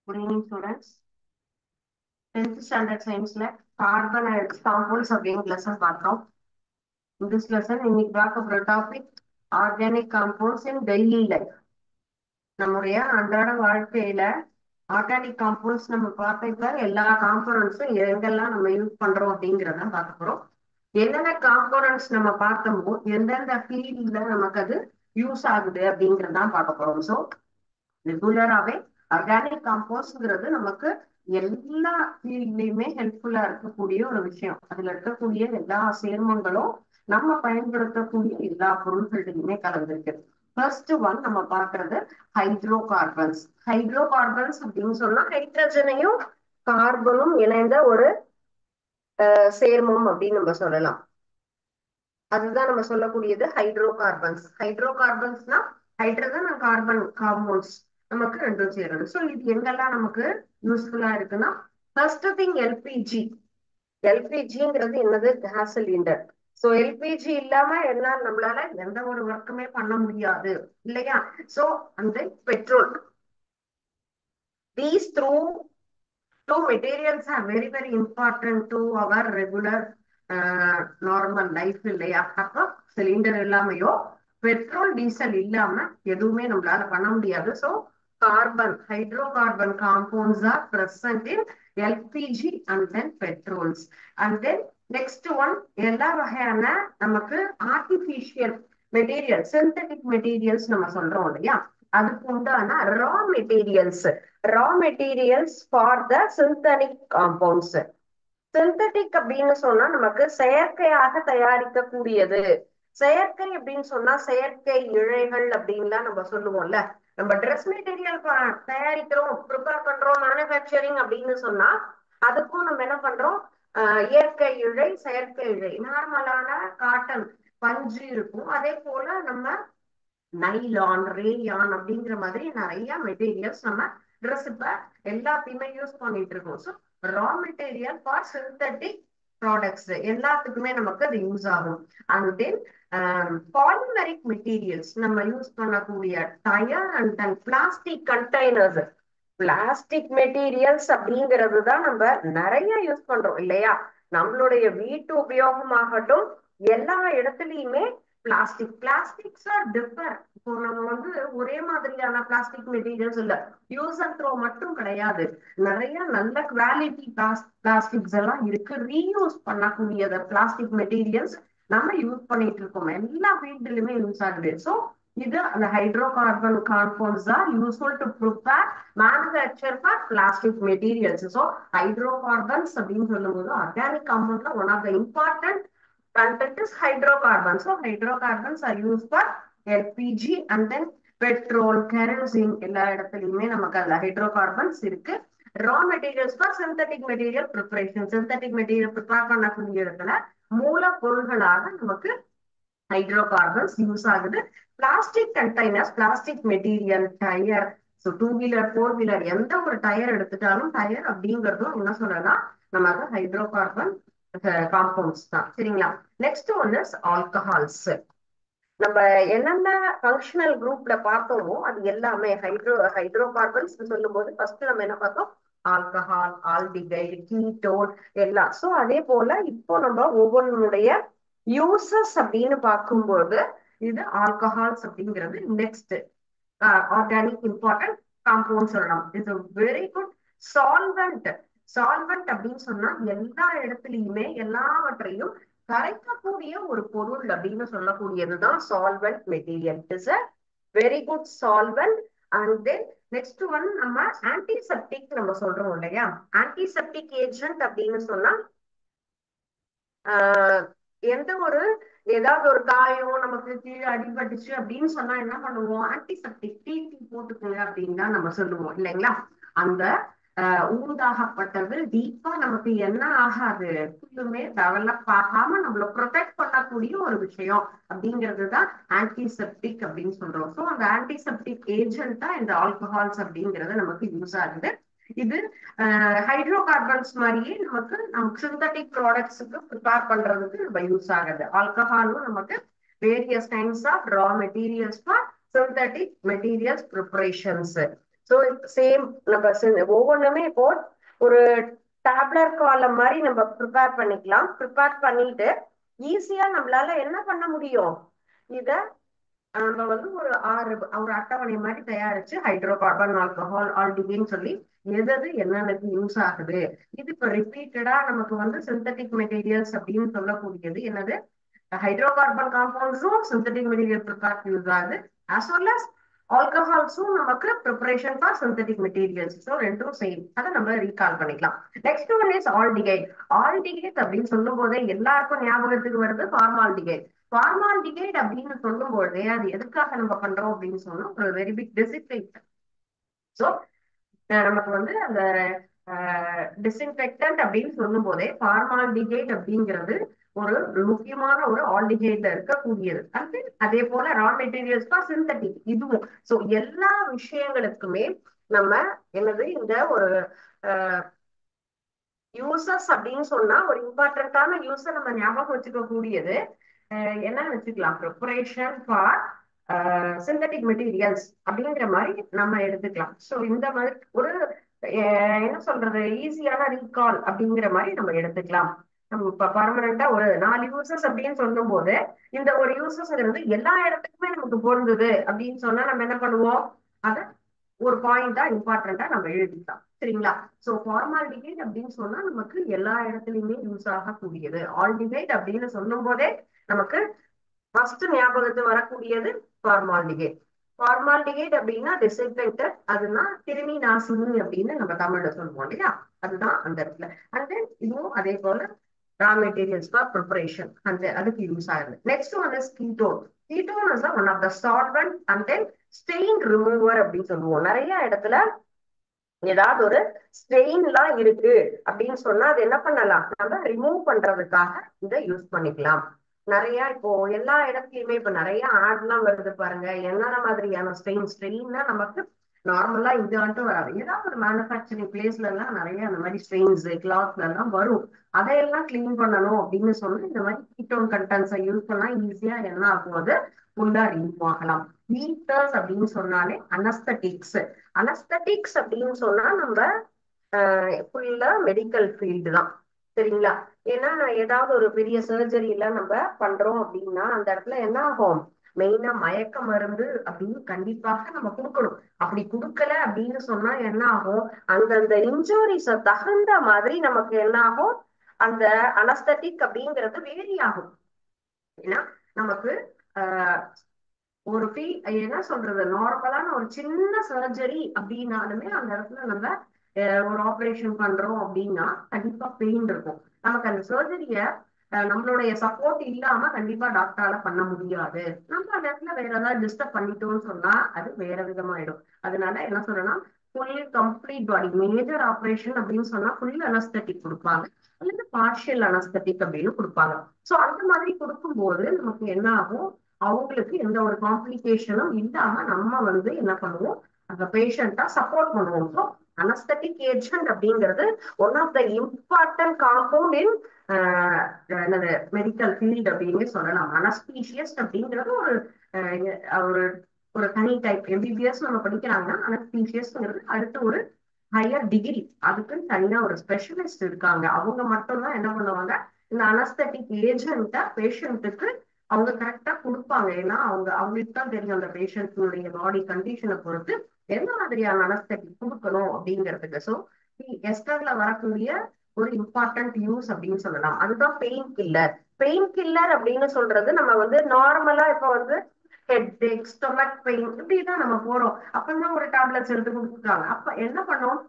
Good evening, students. 10th standard science carbon and its compounds அப்படிங்கிற lesson பார்த்தோம். In this lesson, இன்னைக்கு பார்க்க போற டாபிக் ஆர்கானிக் காம்பவுண்ட்ஸ் இன் daily life. நம்முடைய அன்றாட வாழ்க்கையில ஆர்கானிக் காம்பவுண்ட்ஸ் நம்ம பார்த்த எல்லா காம்பனன்ட்ஸும் எங்கெல்லாம் நம்ம யூஸ் பண்றோம் அப்படிங்கிறத பார்க்க போறோம். என்னென்ன காம்பனன்ட்ஸ் நம்ம பார்த்தோமோ எந்தெந்த ஃபீல்ட்ல நமக்கு அது யூஸ் ஆகுது அப்படிங்கிறதான் பார்க்க போறோம். ஸோ ரெகுலராகவே ஆர்கானிக் காம்பவுண்ட்ஸ்ங்கிறது நமக்கு எல்லா ஃபீல்ட்லயுமே ஹெல்ப்ஃபுல்லா இருக்கக்கூடிய ஒரு விஷயம். அதுல இருக்கக்கூடிய எல்லா சேர்மங்களும் நம்ம பயன்படுத்தக்கூடிய எல்லா பொருட்களிலுமே கலந்துருக்கு. ஃபர்ஸ்ட் ஒன் நம்ம பாக்குறது ஹைட்ரோ கார்பன்ஸ். ஹைட்ரோ கார்பன்ஸ் அப்படின்னு சொன்னா ஹைட்ரஜனையும் கார்பனும் இணைந்த ஒரு சேர்மம் அப்படின்னு நம்ம சொல்லலாம். அதுதான் நம்ம சொல்லக்கூடியது ஹைட்ரோ கார்பன்ஸ். ஹைட்ரோ கார்பன்ஸ்னா ஹைட்ரஜன் அண்ட் கார்பன் காம்பவுண்ட்ஸ் நமக்கு ரெண்டும் சேருது. ஸோ இது எங்கெல்லாம் நமக்கு யூஸ்ஃபுல்லா இருக்குன்னா ஃபர்ஸ்ட் திங் எல்பிஜி. எல்பிஜிங்கிறது என்னது? Gas cylinder. ஸோ எல்பிஜி இல்லாம என்ன நம்மளால எந்த ஒரு ஒர்க்குமே பண்ண முடியாது இல்லையா? ஸோ அந்த petrol, these two materials are very important to our regular normal life இல்லையா? அப்போ சிலிண்டர் இல்லாமையோ பெட்ரோல் டீசல் இல்லாம எதுவுமே நம்மளால பண்ண முடியாது. So carbon, hydro carbon compounds R present in LPG and then petrols. And then next one எல்லா வகையான நமக்கு ஆர்டிபிஷியல் மெட்டீரியல், சிந்தட்டிக் மெட்டீரியல்ஸ் நம்ம சொல்றோம் இல்லையா? அதுக்கு உண்டான raw materials for the synthetic compounds. Synthetic அப்படின்னு சொன்னா நமக்கு செயற்கையாக தயாரிக்கக்கூடியது. செயற்கை அப்படின்னு சொன்னா செயற்கை இழைகள் அப்படின்லாம் நம்ம சொல்லுவோம்ல. நம்ம ட்ரெஸ் மெட்டீரியல் தயாரிக்கிறோம், ப்ரிப்பேர் பண்றோம், மேனுஃபேக்சரிங் அப்படின்னு சொன்னா அதுக்கும் நம்ம என்ன பண்றோம்? இயற்கை இழை, செயற்கை இழை. நார்மலான காட்டன் பஞ்சு இருக்கும், அதே போல நம்ம நைலான், ரேயான் அப்படிங்கிற மாதிரி நிறைய மெட்டீரியல்ஸ் நம்ம ட்ரெஸ் இப்ப எல்லாத்தையுமே யூஸ் பண்ணிட்டு இருக்கோம். So raw material for synthetic products எல்லாத்துக்குமே நமக்கு அது யூஸ் ஆகும். அண்ட் தென் பாலிமரிக் மெட்டீரியல்ஸ் நம்ம யூஸ் பண்ணக்கூடிய tyre and then plastic containers. Plastic materials அப்படிங்கிறது தான் நம்ம நிறைய யூஸ் பண்றோம் இல்லையா? நம்மளுடைய வீட்டு உபயோகமாகட்டும் எல்லா இடத்துலயுமே பிளாஸ்டிக்ஸ் ஆர் டிஃபர். இப்போ நம்ம ஒரே மாதிரியான பிளாஸ்டிக் மெட்டீரியல்ஸ் இல்ல, யூஸ் அண்ட் த்ரோ மட்டும் கிடையாது. நிறைய நல்ல குவாலிட்டி பிளாஸ்டிக்ஸ் எல்லாம் இருக்கு. ரீயூஸ் பண்ணக்கூடிய பிளாஸ்டிக் மெட்டீரியல்ஸ் நம்ம யூஸ் பண்ணிட்டு இருக்கோம். எல்லா ஃபீல்ட்லயுமே யூஸ் ஆகுது. ஸோ இது அந்த hydrocarbon compounds are useful to prepare manufacture for plastic materials. So hydrocarbons அப்படின்னு சொல்லும்போது ஆர்கானிக் காம்பவுண்ட்ல one of the important content is hydrocarbons. So hydrocarbons are used for LPG and then petrol, kerosene எல்லா இடத்துலயுமே நமக்கு அதுல hydrocarbons இருக்கு. Raw materials for synthetic material preparation. Synthetic material prepare பண்ணக்கூடிய இடத்துல மூலப்பொருள்களாக நமக்கு ஹைட்ரோகார்பன்ஸ் யூஸ் ஆகுது. Plastic containers, plastic material, tyre. So two wheeler, four wheeler எந்த ஒரு டயர் எடுத்துட்டாலும் டயர் அப்படிங்கிறதும் என்ன சொல்லலாம் நமக்கு ஹைட்ரோகார்பன் காம்பவுண்ட்ஸ் தான். சரிங்களா? Next one is alcohols. நம்ம என்னென்ன ஃபங்க்ஷனல் குரூப்ல பார்த்தோமோ அது எல்லாமே ஹைட்ரோகார்பன்ஸ் சொல்லும் போது ஃபர்ஸ்ட் நம்ம என்ன பார்த்தோம்? ஆல்கஹால், ஆல்டிகைடு, கீட்டோன் எல்லாம். ஸோ அதே போல இப்போ நம்ம ஒவ்வொன்றுடைய யூசஸ் அப்படின்னு பார்க்கும்போது இது ஆல்கஹால்ஸ் அப்படிங்கிறது நெக்ஸ்ட் ஆர்கானிக் இம்பார்ட்டன்ட் காம்பவுண்ட் சொல்லலாம். It's very good solvent. Solvent அப்படின்னு சொன்னா எல்லா இடத்துலயுமே எல்லாவற்றையும் கரைக்கக்கூடிய ஒரு பொருள் அப்படின்னு சொல்லக்கூடியதுதான் solvent material. It's a very good solvent. And then next one நம்ம ஆன்டிசெப்டிக் நம்ம சொல்றோம் இல்லையா? ஆன்டிசெப்டிக் ஏஜென்ட் அப்படின்னு சொன்னா எந்த ஒரு ஏதாவது ஒரு காயம் நமக்கு கீழே அடிபட்டுச்சு அப்படின்னு சொன்னா என்ன பண்ணுவோம்? ஆன்டிசெப்டிக் டிடி போட்டுக்கோங்க அப்படின்னு தான் நம்ம சொல்லுவோம் இல்லைங்களா? அந்த ஊதாகப்பட்டது டீப்பா நமக்கு என்ன ஆகாது, ஃபுல்லுமே டெவலப் ஆகாம நம்மள ப்ரொடெக்ட் பண்ணக்கூடிய ஒரு விஷயம் அப்படிங்கிறது தான் ஆன்டிசெப்டிக் அப்படின்னு சொல்றோம். ஸோ அந்த ஆன்டிசெப்டிக் ஏஜென்ட்டா இந்த ஆல்கஹால்ஸ் அப்படிங்கிறது நமக்கு யூஸ் ஆகுது. இது ஹைட்ரோகார்பன்ஸ் மாதிரியே நமக்கு சிந்தட்டிக் ப்ராடக்ட்ஸுக்கு ப்ரிப்பேர் பண்றதுக்கு நம்ம யூஸ் ஆகுது. ஆல்கஹாலும் நமக்கு various kinds of raw materials for synthetic materials preparations. So same நம்ம ஒவ்வொன்றுமே இப்போ ஒரு டேப்லெட் காலம் மாதிரி நம்ம ப்ரிப்பேர் பண்ணிக்கலாம். ப்ரிப்பேர் பண்ணிட்டு ஈஸியா நம்மளால என்ன பண்ண முடியும், இத நம்ம வந்து ஒரு அட்டவணை மாதிரி தயாரிச்சு ஹைட்ரோ கார்பன், ஆல்கஹால், ஆல்டிஹைட்னு சொல்லி எது எது என்னென்னக்கு யூஸ் ஆகுது. இது இப்ப ரிப்பீட்டடா நமக்கு வந்து சிந்தட்டிக் மெட்டீரியல்ஸ் அப்படின்னு சொல்லக்கூடியது என்னது, ஹைட்ரோ கார்பன் காம்பவுண்ட்ஸும் சிந்தட்டிக் மெட்டீரியல் ப்ரிப்பேர் யூஸ் ஆகுது. ஆஸ் வெல் அஸ் ஆல்கஹால்ஸும் நமக்கு preparation for synthetic materials. So ரெண்டும் சேம், அதை நம்ம ரீகால் பண்ணிக்கலாம். Next one is aldehyde. Aldehyde அப்படின்னு சொல்லும் போதே எல்லாருக்கும் ஞாபகத்துக்கு வருது ஃபார்மால்டிகைட். ஃபார்மால்டிகைட் அப்படின்னு சொல்லும் போதே அது எதுக்காக நம்ம பண்றோம் அப்படின்னு சொன்னோம், ஒரு வெரி பிக் டிசிப்ளின். ஸோ நமக்கு வந்து அந்த டிஸ்இன்ஃபெக்டன்ட் அப்படின்னு சொல்லும் போதே ஃபார்மால்டிகைட் அப்படிங்கிறது ஒரு முக்கியமான ஒரு ஆல்டிகைட்ல இருக்கக்கூடியது. அதே போல ரா மெட்டீரியல்ஸ் ஃபார் சிந்தட்டிக் இதுவும். ஸோ எல்லா விஷயங்களுக்குமே நம்ம என்னது இந்த ஒரு யூசஸ் அப்படின்னு சொன்னா ஒரு இம்பார்ட்டன்டான யூஸை நம்ம ஞாபகம் வச்சுக்க கூடியது என்னன்னு வச்சுக்கலாம், ப்ரிப்பரேஷன் ஃபார் சிந்தட்டிக் மெட்டீரியல்ஸ் அப்படிங்கிற மாதிரி நம்ம எடுத்துக்கலாம். ஸோ இந்த மாதிரி ஒரு என்ன சொல்றது, ஈஸியான ரீகால் அப்படிங்கிற மாதிரி நம்ம எடுத்துக்கலாம். நம்ம இப்ப பர்மனண்டா ஒரு 4 யூசஸ் அப்படின்னு சொல்லும் போது இந்த ஒரு யூசஸ்ங்கிறது எல்லா இடத்துக்குமே நமக்கு பொருந்தது அப்படின்னு சொன்னா நம்ம என்ன பண்ணுவோம், அதை ஒரு பாயிண்டா இம்பார்ட்டண்டா நம்ம எழுதிக்கலாம். சரிங்களா? சோ ஃபார்மால்டிகைட் அப்படின்னு சொன்னா நமக்கு எல்லா இடத்துலயுமே யூஸ் ஆகக்கூடியது. ஆல்டிகைட் அப்படின்னு சொல்லும் போதே நமக்கு ஃபர்ஸ்ட் ஞாபகத்துக்கு வரக்கூடியது ஃபார்மால்டிகைட். ஃபார்மால்டிகைட் அப்படின்னா டிஸ்இன்ஃபெக்டட், அதுனா கிருமி நாசினி அப்படின்னு நம்ம தமிழ்ல சொல்லுவோம் இல்லையா, அதுதான் அந்த இடத்துல. அண்ட் தென் இதுவும் அதே போல ரா மெட்டீரியல்ஸ் ஃபார் ப்ரிப்பரேஷன் அந்த அதுக்கு யூஸ் ஆகுது. Next one is ketone. Ketone is one of the solvent and then stain remover அப்படின்னு சொல்லுவோம். நிறைய இடத்துல ஏதாவது ஒரு ஸ்டெயின் எல்லாம் இருக்கு அப்படின்னு சொன்னா அது என்ன பண்ணலாம், நம்ம ரிமூவ் பண்றதுக்காக இதை யூஸ் பண்ணிக்கலாம். நிறைய இப்போ எல்லா இடத்துலயுமே இப்ப நிறைய ஆட் எல்லாம் வருது பாருங்க, என்னென்ன மாதிரியான ஸ்ட்ரெயின்னா நமக்கு நார்மலா இது ஆட்டும் வராது. ஏதாவது ஒரு மேனுஃபேக்சரிங் பிளேஸ்ல எல்லாம் நிறைய அந்த மாதிரி ஸ்ட்ரெயின்ஸ் கிளாத்ல எல்லாம் வரும். அதையெல்லாம் கிளீன் பண்ணணும் அப்படின்னு சொன்னா இந்த மாதிரி கீட்டோன் கண்டென்ட்ஸை யூஸ் பண்ணா ஈஸியா என்ன ஆகும், அது ஃபுல்லா ரிமூவ் ஆகலாம். ஈத்தர்ஸ் அப்படின்னு சொன்னாலே அனஸ்தட்டிக்ஸ். அனஸ்தட்டிக்ஸ் அப்படின்னு சொன்னா நம்ம ஃபுல்லா மெடிக்கல் ஃபீல்டு தான். சரிங்களா? ஏன்னா ஏதாவது ஒரு பெரிய சர்ஜரியில நம்ம பண்றோம் அப்படின்னா அந்த இடத்துல என்ன ஆகும், மெயினா மயக்க மருந்து அப்படின்னு கண்டிப்பாக நம்ம கொடுக்கணும். அப்படி கொடுக்கல அப்படின்னு சொன்னா என்ன ஆகும், அந்தந்த இன்ஜுரிஸ தகுந்த மாதிரி நமக்கு என்ன ஆகும், அந்த அனஸ்தட்டிக் அப்படிங்கிறது வேரி ஆகும். ஏன்னா நமக்கு ஆஹ் ஒரு என்ன சொல்றது, நார்மலான ஒரு சின்ன சர்ஜரி அப்படின்னாலுமே அந்த இடத்துல நம்ம ஒரு ஆப்ரேஷன் பண்றோம் அப்படின்னா கண்டிப்பா பெயின் இருக்கும். நமக்கு அந்த சர்ஜரிய நம்மளுடைய சப்போர்ட் இல்லாம கண்டிப்பா டாக்டரால பண்ண முடியாது. நம்ம அந்த இடத்துல வேற ஏதாவது டிஸ்டர்ப் பண்ணிட்டோம்னு சொன்னா அது வேற விதமாயிடும். அதனால என்ன சொல்லணும்னா ஃபுல் கம்ப்ளீட் பாடி மேஜர் ஆப்ரேஷன் அப்படின்னு சொன்னா ஃபுல் அனஸ்தட்டிக் கொடுப்பாங்க, அல்லது பார்ஷியல் அனஸ்தட்டிக் அப்படின்னு கொடுப்பாங்க. ஸோ அந்த மாதிரி கொடுக்கும்போது நமக்கு என்ன ஆகும், அவங்களுக்கு எந்த ஒரு காம்ப்ளிகேஷனும் இல்லாம நம்ம வந்து என்ன பண்ணுவோம், அந்த பேஷண்டா சப்போர்ட் பண்ணுவோம். ஸோ அனஸ்தட்டிக் ஏஜென்ட் அப்படிங்கிறது one of the important compound in என்னது மெடிக்கல் ஃபீல்டு அப்படின்னு சொல்லலாம். அனஸ்தீஷியஸ்ட் அப்படிங்கிறது ஒரு ஒரு ஒரு தனி டைப். எம்பிபிஎஸ் நம்ம படிக்கிறாங்கன்னா அனஸ்தீஷியஸ்ங்கிறது அடுத்து ஒரு ஹையர் டிகிரி, அதுக்கு தனியா ஒரு ஸ்பெஷலிஸ்ட் இருக்காங்க. அவங்க மட்டும்தான் என்ன பண்ணுவாங்க, இந்த அனஸ்தட்டிக் ஏஜென்ட்டை பேஷண்ட்டுக்கு அவங்க கரெக்டா கொடுப்பாங்க. ஏன்னா அவங்களுக்கு தான் தெரியும் அந்த பேஷண்ட்னுடைய பாடி கண்டிஷனை பொறுத்து எந்த மாதிரியான அனஸ்தட்டிக் கொடுக்கணும் அப்படிங்கிறதுக்கு. ஸோ எஸ்டர்ல வரக்கூடிய ஒரு இம்பார்ட்டன்ட் யூஸ் அப்படின்னு சொல்லலாம். அதுதான் பெயின் கில்லர். பெயின் கில்லர் அப்படின்னு சொல்றது நம்ம வந்து நார்மலா இப்ப வந்து ஹெட் ஏக், ஸ்டொமக் பெயின் இப்படிதான் நம்ம போறோம், அப்பதான் ஒரு டேப்லெட்ஸ் எடுத்து கொடுத்துருக்காங்க. அப்ப என்ன பண்ணோம்,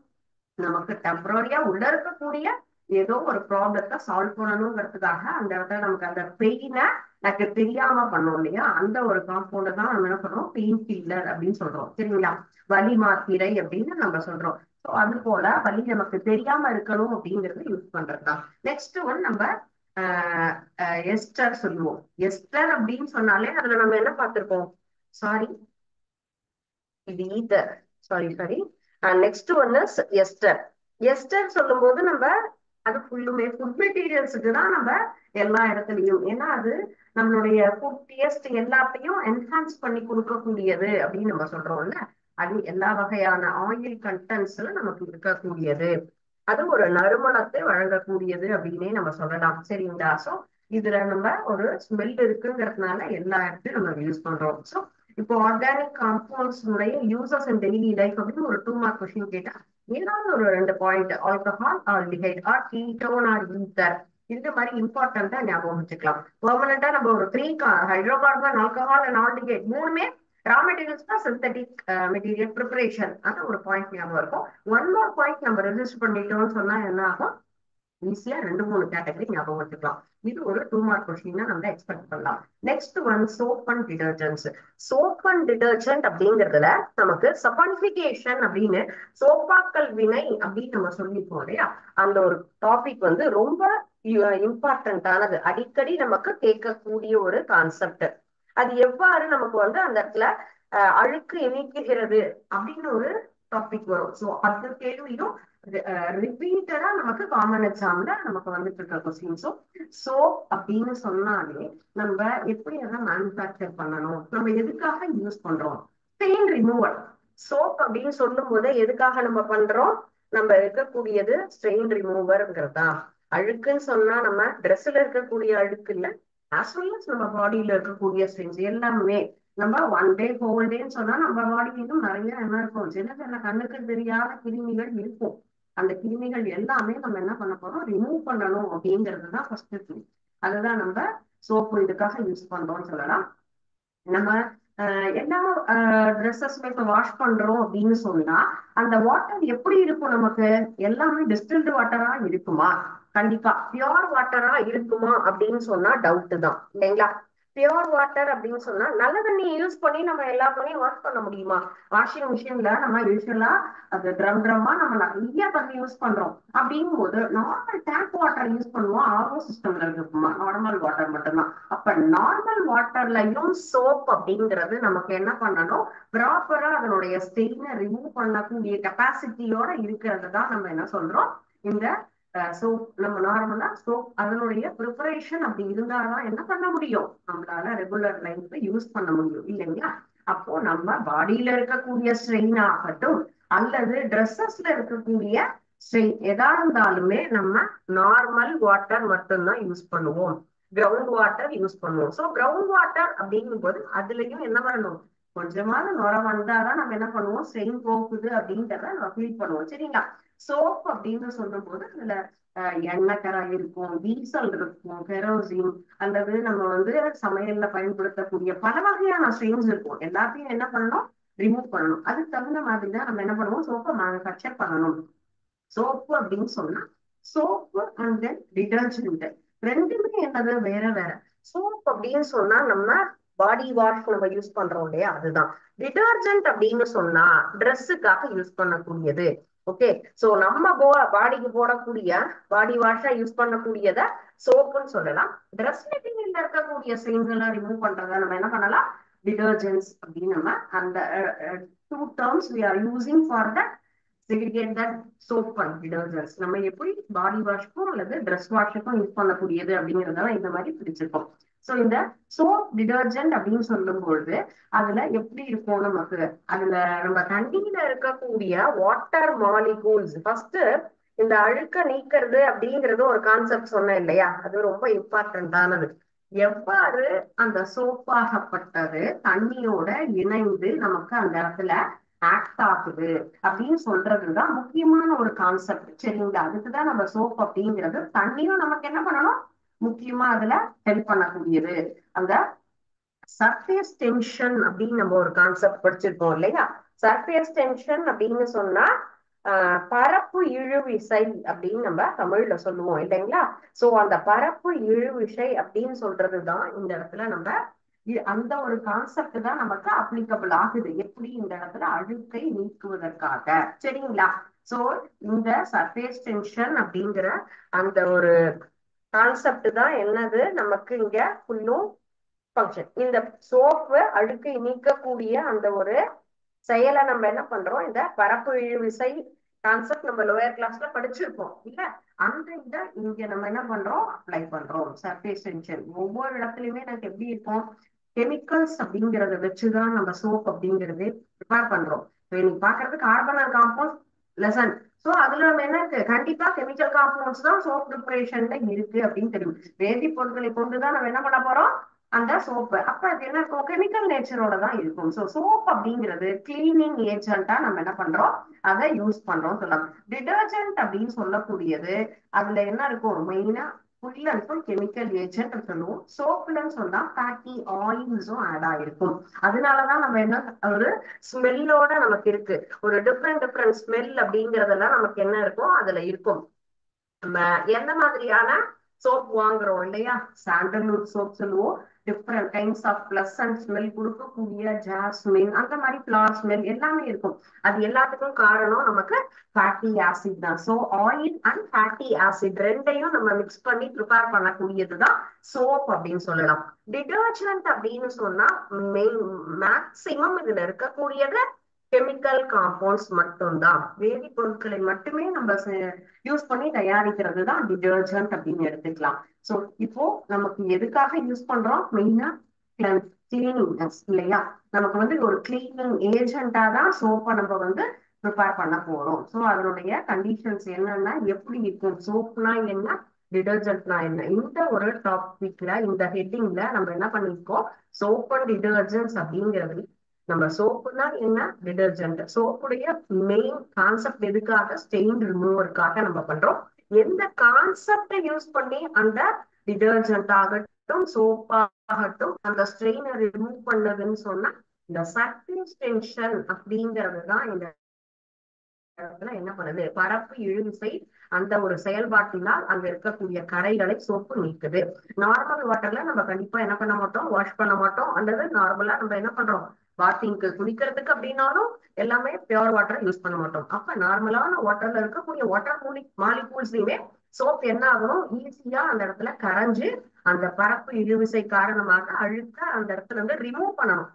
நமக்கு டெம்பரரியா உள்ள இருக்கக்கூடிய ஏதோ ஒரு ப்ராப்ளத்தை சால்வ் பண்ணணுங்கிறதுக்காக அந்த இடத்துல நமக்கு அந்த பெயினை எனக்கு தெரியாம பண்ணோம் இல்லையா, அந்த ஒரு காம்பவுண்ட் தான் நம்ம என்ன பண்றோம், பெயின் கில்லர் அப்படின்னு சொல்றோம். சரிங்களா? வலி மாத்திரை அப்படின்னு நம்ம சொல்றோம். ஸோ அது போல வலி நமக்கு தெரியாம இருக்கணும் அப்படிங்கறது யூஸ் பண்றதுதான். நெக்ஸ்ட் ஒன் நம்ம எஸ்டர் சொல்லுவோம். எஸ்டர் அப்படின்னு சொன்னாலே அதுல நம்ம என்ன பார்த்திருக்கோம், சாரி இது ஈதர், சாரி. நெக்ஸ்ட் ஒன்னு எஸ்டர். எஸ்டர் சொல்லும் போது நம்ம அது ஃபுல்லுமே ஃபுட் மெட்டீரியல்ஸுக்கு தான் நம்ம எல்லா இடத்துலயும், ஏன்னா அது நம்மளுடைய ஃபுட் டேஸ்ட் எல்லாத்தையும் என்ஹான்ஸ் பண்ணி கொடுக்கக்கூடியது அப்படின்னு நம்ம சொல்றோம்ல. அது எல்லா வகையான ஆயில் கண்டென்ட்ஸ்ல நமக்கு இருக்கக்கூடியது. அது ஒரு நறுமணத்தை வழங்கக்கூடியது அப்படின்னே நம்ம சொல்லலாம். சரிங்களா? சோ இதுல நம்ம ஒரு ஸ்மெல் இருக்குங்கிறதுனால எல்லா இடத்தையும் நம்ம யூஸ் பண்றோம். சோ இப்போ ஆர்கானிக் காம்பவுண்ட்ஸ் உடைய யூசஸ் இன் டெய்லி லைஃப் அப்படின்னு ஒரு 2 மார்க் கொஸ்டின் கேட்டா ஏதாவது ஒரு 2 point alcohol, aldehyde, or ketone, or ether இந்த மாதிரி இம்பார்ட்டண்டா ஞாபகம் வச்சுக்கலாம். பெர்மனண்டா நம்ம ஒரு 3 ஹைட்ரோகார்பன், ஆல்கஹால் அண்ட் ஆல்டிஹைட் மூணுமே ரா மெட்டீரியல்ஸ் தான் சிந்தட்டிக் மெட்டீரியல் ப்ரிப்பரேஷன். அந்த ஒரு பாயிண்ட் ஞாபகம் இருக்கும். ஒன் மோர் பாயிண்ட் நம்ம ரெஜிஸ்டர் பண்ணிட்டோம்னு சொன்னா என்ன ஆகும்? ஈஸியா 2 3 கேட்டகரி ஞாபகம் வச்சுக்கலாம். இது ஒரு 2 மார்க் கொஸ்டின் நம்ம எக்ஸ்பெக்ட் பண்ணலாம். Next one, soap and detergents. Soap and detergent அப்படிங்கிறதுல நமக்கு சப்பானிபிகேஷன் அப்படின்னு சோப்பாக்கல் வினை அப்படின்னு நம்ம சொல்லியிருக்கோம் இல்லையா? அந்த ஒரு டாபிக் வந்து ரொம்ப இம்பார்ட்டன்டானது, அடிக்கடி நமக்கு கேட்கக்கூடிய ஒரு கான்செப்ட். அது எவ்வாறு நமக்கு வந்து அந்த இடத்துல அழுக்கு நீக்குகிறது அப்படின்னு ஒரு டாபிக் வரும். ஸோ அந்த கேள்வியும் ரிப்பீட்டடா நமக்கு காமன் எக்ஸாம்ல நமக்கு வந்துட்டு இருக்க கொஸ்டின்ஸும். சோப் அப்படின்னு சொன்னாலே நம்ம எப்படி அதை மேனுஃபேக்சர் பண்ணணும், நம்ம எதுக்காக யூஸ் பண்றோம்? Stain removal. சோப் அப்படின்னு சொல்லும் போது எதுக்காக நம்ம பண்றோம்? நம்ம இருக்கக்கூடியது ஸ்டெயின் ரிமூவர்ங்கிறதா. அழுக்குன்னு சொன்னா நம்ம ட்ரெஸ்ல இருக்கக்கூடிய அழுக்கு இல்ல, ஆஸ் வெல் அஸ் நம்ம பாடியில இருக்கக்கூடிய ஸ்டெயின்ஸ் எல்லாமே. நம்ம ஒன் டே ஹோல் டேன்னு சொன்னா நம்ம பாடியிலும் நிறைய என்ன இருக்கும், சின்ன சின்ன கண்ணுக்கு தெரியாத கிருமிகள் இருக்கும். அந்த கிருமிகள் எல்லாமே நம்ம என்ன பண்ண போறோம்? ரிமூவ் பண்ணணும் அப்படிங்கிறது தான் ஃபர்ஸ்ட் திங். அதுதான் நம்ம சோப்பு இதுக்காக யூஸ் பண்றோம்னு சொல்லலாம். நம்ம எல்லா ட்ரெஸ்ஸஸ்மே இப்ப வாஷ் பண்றோம் அப்படின்னு சொன்னா அந்த வாட்டர் எப்படி இருக்கும்? நமக்கு எல்லாமே டிஸ்டில்டு வாட்டரா இருக்குமா? கண்டிப்பா பியோர் வாட்டரா இருக்குமா அப்படின்னு சொன்னா டவுட் தான் இல்லைங்களா? பியோர் வாட்டர் அப்படின்னு சொன்னா நல்ல தண்ணி யூஸ் பண்ணி நம்ம எல்லா துணியும் வாஷ் பண்ண முடியுமா? வாஷிங் மிஷின்ல நம்ம யூஸ்வலா அது ட்ரம்மா நம்ம நிறைய தண்ணி யூஸ் பண்றோம். அப்படிங்கும் போது நார்மல் டேப் வாட்டர் யூஸ் பண்ணுவோம், ஆர்ஓ சிஸ்டம்ல இருக்குமா? நார்மல் வாட்டர் மட்டும்தான். அப்ப நார்மல் வாட்டர்லயும் சோப் அப்படிங்கிறது நமக்கு என்ன பண்ணணும்? ப்ராப்பரா அதனுடைய ஸ்டெயினை ரிமூவ் பண்ணக்கூடிய கெப்பாசிட்டியோட இருக்கிறது தான் நம்ம என்ன சொல்றோம்? இந்த சோப். நம்ம நார்மலா சோப் அதனுடைய ப்ரிப்பரேஷன் அப்படி இருந்தாதான் என்ன பண்ண முடியும்? நம்மளால ரெகுலர் லைஃப்ல யூஸ் பண்ண முடியும் இல்லைங்களா? அப்போ நம்ம பாடியில இருக்கக்கூடிய ஸ்ட்ரெயின் ஆகட்டும் அல்லது ட்ரெஸ்ஸஸ்ல இருக்கக்கூடிய ஸ்ட்ரெயின் எதா இருந்தாலுமே நம்ம நார்மல் வாட்டர் மட்டும்தான் யூஸ் பண்ணுவோம், கிரவுண்ட் வாட்டர் யூஸ் பண்ணுவோம். ஸோ கிரவுண்ட் வாட்டர் அப்படிங்கும் போது அதுலயும் என்ன பண்ணணும்? கொஞ்சமாவது நுர வந்தாதான் நம்ம என்ன பண்ணுவோம்? ஸ்ட்ரெயின் போகுது அப்படின்றத நம்ம ஃபீல் பண்ணுவோம். சரிங்களா? சோப் அப்படின்னு சொல்லும் போது அதுல எண்ணெய் கரை இருக்கும், டீசல் இருக்கும், கெரோசின் அல்லது நம்ம வந்து சமையல்ல பயன்படுத்தக்கூடிய பல வகையான ஸ்ட்ரெயின்ஸ் இருக்கும். எல்லாத்தையும் என்ன பண்ணணும்? ரிமூவ் பண்ணணும். அதுக்கு தகுந்த மாதிரி தான் நம்ம என்ன பண்ணுவோம்? சோப்பை மேனுஃபேக்சர் பண்ணணும். சோப்பு அப்படின்னு சொன்னா சோப்பு அண்ட் தென் டிடர்ஜென்ட் ரெண்டுமே என்னது? வேற வேற. சோப் அப்படின்னு சொன்னா நம்ம பாடி வாஷ் நம்ம யூஸ் பண்றோம் இல்லையா? அதுதான். டிடர்ஜென்ட் அப்படின்னு சொன்னா ட்ரெஸ்ஸுக்காக யூஸ் பண்ணக்கூடியது. ஓகே. சோ நம்ம பாடிக்கு போடக்கூடிய பாடி வாஷா யூஸ் பண்ணக்கூடியத சோப்புன்னு சொல்லலாம். ட்ரெஸ் மெட்டீரியல்ல இருக்கக்கூடிய ஸ்டெயின்ஸ் எல்லாம் ரிமூவ் பண்றத நம்ம என்ன பண்ணலாம்? டிடர்ஜென்ட்ஸ் அப்படின்னு நம்ம அந்த two terms we are using for the segregate that soap and detergents. நம்ம எப்படி பாடி வாஷ்க்கும் அல்லது ட்ரெஸ் வாஷுக்கும் யூஸ் பண்ணக்கூடியது அப்படிங்கறதெல்லாம் இந்த மாதிரி பிரிச்சிருக்கோம். சோ இந்த சோப் டிடர்ஜென்ட் அப்படின்னு சொல்லும் பொழுது அதுல எப்படி இருக்கும்? நமக்கு அதுல நம்ம தண்ணியில இருக்கக்கூடிய வாட்டர் மாலிகூல்ஸ் ஃபர்ஸ்ட் இந்த அழுக்க நீக்கிறது அப்படிங்கிறது ஒரு கான்செப்ட் சொன்னேன் இல்லையா? அது ரொம்ப இம்பார்ட்டன்டானது. எவ்வாறு அந்த சோப்பாகப்பட்டது தண்ணியோட இணைந்து நமக்கு அந்த இடத்துல ஆக்ட் ஆகுது அப்படின்னு சொல்றதுதான் முக்கியமான ஒரு கான்செப்ட். சரிங்களா? அதுக்குதான் நம்ம சோப் அப்படிங்கிறது தண்ணியும் நமக்கு என்ன பண்ணணும்? முக்கியமா அதுல ஹெல்ப் பண்ணக்கூடியது. அந்த சர்ஃபேஸ் டென்ஷன் அப்படின்னு நம்ம ஒரு கான்செப்ட் படிச்சிருக்கோம் இல்லையா? சர்ஃபேஸ் டென்ஷன் அப்படின்னு சொன்னா பரப்பு இழுவிசை அப்படின்னு நம்ம தமிழ்ல சொல்லுவோம் இல்லைங்களா? சோ அந்த பரப்பு இழுவிசை அப்படின்னு சொல்றதுதான் இந்த இடத்துல நம்ம அந்த ஒரு கான்செப்ட் தான் நமக்கு அப்ளிகபிள் ஆகுது. எப்படி? இந்த இடத்துல அழுக்கை நீக்குவதற்காக. சரிங்களா? சோ இந்த சர்ஃபேஸ் டென்ஷன் அப்படிங்கிற அந்த ஒரு கான்செப்ட் தான் என்னது நமக்கு இங்க ஃபுல்லும் ஃபங்க்ஷன். இந்த சோப்பு அழுக்கை நீக்கக்கூடிய அந்த ஒரு செயலை நம்ம என்ன பண்றோம்? இந்த பரப்பு இழுவிசை கான்செப்ட் நம்ம லோயர் கிளாஸ்ல படிச்சிருப்போம் இல்ல? அந்த இத இங்க நம்ம என்ன பண்றோம்? அப்ளை பண்றோம். சர்ஃபேஸ் டென்ஷன் ஒவ்வொரு இடத்துலயுமே எனக்கு எப்படி இருக்கும்? கெமிக்கல்ஸ் அப்படிங்கறத வச்சுதான் நம்ம சோப் அப்படிங்கறது ப்ரிப்பேர் பண்றோம். இன்னைக்கு பாக்குறது carbon and compound lesson. So அதுல நம்ம என்ன இருக்கு, கண்டிப்பா கெமிக்கல் காம்பவுண்ட்ஸ் தான் சோப் ப்ரிப்பரேஷன்ல இருக்கு அப்படின்னு தெரியும். வேதிப் பொருட்களை கொண்டுதான் நம்ம என்ன பண்ண போறோம், அந்த சோப்பு. அப்ப அது என்ன இருக்கும், கெமிக்கல் நேச்சரோட தான் இருக்கும். சோ சோப் அப்படிங்கிறது கிளீனிங் ஏஜென்ட்டா நம்ம என்ன பண்றோம், அதை யூஸ் பண்றோம் சொல்லலாம். டிடர்ஜென்ட் அப்படின்னு சொல்லக்கூடியது அதுல என்ன இருக்கும், மெயினா full and full chemical agent சொல்லுவோம். சோப்புலன்னு சொன்னா ஃபேட்டி ஆயில்ஸும் ஆட் ஆயிருக்கும். அதனாலதான் நம்ம என்ன, ஒரு ஸ்மெல்லோட நமக்கு இருக்கு, ஒரு டிஃப்ரெண்ட் டிஃப்ரெண்ட் ஸ்மெல் அப்படிங்கறதெல்லாம் நமக்கு என்ன இருக்கும் அதுல இருக்கும். நம்ம எந்த மாதிரியான சோப் வாங்குறோம் இல்லையா, சாண்டல்வுட் சோப் சொல்லுவோம். Different kinds of pleasant smell கொடுக்கக்கூடிய ஜாஸ்மின், அந்த மாதிரி ஃபிளவர் ஸ்மெல் எல்லாமே இருக்கும். அது எல்லாத்துக்கும் காரணம் நமக்கு ஃபேட்டி ஆசிட் தான். So oil and fatty acid ரெண்டையும் நம்ம மிக்ஸ் பண்ணி ப்ரிப்பேர் பண்ணக்கூடியதுதான் சோப் அப்படின்னு சொல்லலாம். டிடர்ஜென்ட் அப்படின்னு சொன்னா மெயின் மேக்சிமம் இதுல இருக்கக்கூடியது கெமிக்கல் காம்பவுண்ட்ஸ் மட்டும்தான், வேதிப்பொருட்களை மட்டுமே நம்ம யூஸ் பண்ணி தயாரிக்கிறது தான் டிடர்ஜென்ட் அப்படின்னு எடுத்துக்கலாம். சோ இப்போ நமக்கு எதுக்காக யூஸ் பண்றோம், மெயினா கிளீனிங் இல்லையா, நமக்கு வந்து ஒரு கிளீனிங் ஏஜென்டா தான் சோப்பை நம்ம வந்து ப்ரிப்பேர் பண்ண போறோம். ஸோ அதனுடைய கண்டிஷன்ஸ் என்னன்னா, எப்படி இருக்கும், சோப்னா என்ன, டிடர்ஜென்ட்னா என்ன, இந்த ஒரு டாபிக்ல இந்த ஹெட்டிங்ல நம்ம என்ன பண்ணிருக்கோம், சோப் அண்ட் டிடர்ஜென்ட்ஸ் அப்படிங்கிறது. நம்ம சோப்புனா என்ன, டிடர்ஜென்ட். சோப்புடைய மெயின் கான்செப்ட் எதுக்காக, ஸ்டெயின் ரிமூவருக்காக நம்ம பண்றோம். எந்த கான்செப்டை யூஸ் பண்ணி அந்த டிடர்ஜென்ட் ஆகட்டும் சோப் ஆகட்டும் அந்த ஸ்ட்ரெயினை ரிமூவ் பண்ணதுன்னு சொன்னா, இந்த சர்ஃபேஸ் டென்ஷன் அப்படிங்கிறது தான் இந்த இடத்துல என்ன பண்ணுது, பரப்பு இழுவிசை அந்த ஒரு செயல்பாட்டினால் அங்க இருக்கக்கூடிய கரைகளை சோப்பு நீக்குது. நார்மல் வாட்டர்ல நம்ம கண்டிப்பா என்ன பண்ண மாட்டோம், வாஷ் பண்ண மாட்டோம். அல்லது நார்மலா நம்ம என்ன பண்றோம், பாத்திங்க்கு குடிக்கிறதுக்கு அப்படின்னாலும் எல்லாமே பியூர் வாட்டர் யூஸ் பண்ண மாட்டோம். அப்ப நார்மலான வாட்டர்ல இருக்கக்கூடிய வாட்டர் மாலிகூல்ஸ்லயுமே சோப் என்ன ஆகணும், ஈஸியா அந்த இடத்துல கரைஞ்சு அந்த பரப்பு இழுவிசை காரணமாக அழுக்க அந்த இடத்துல இருந்து ரிமூவ் பண்ணணும்.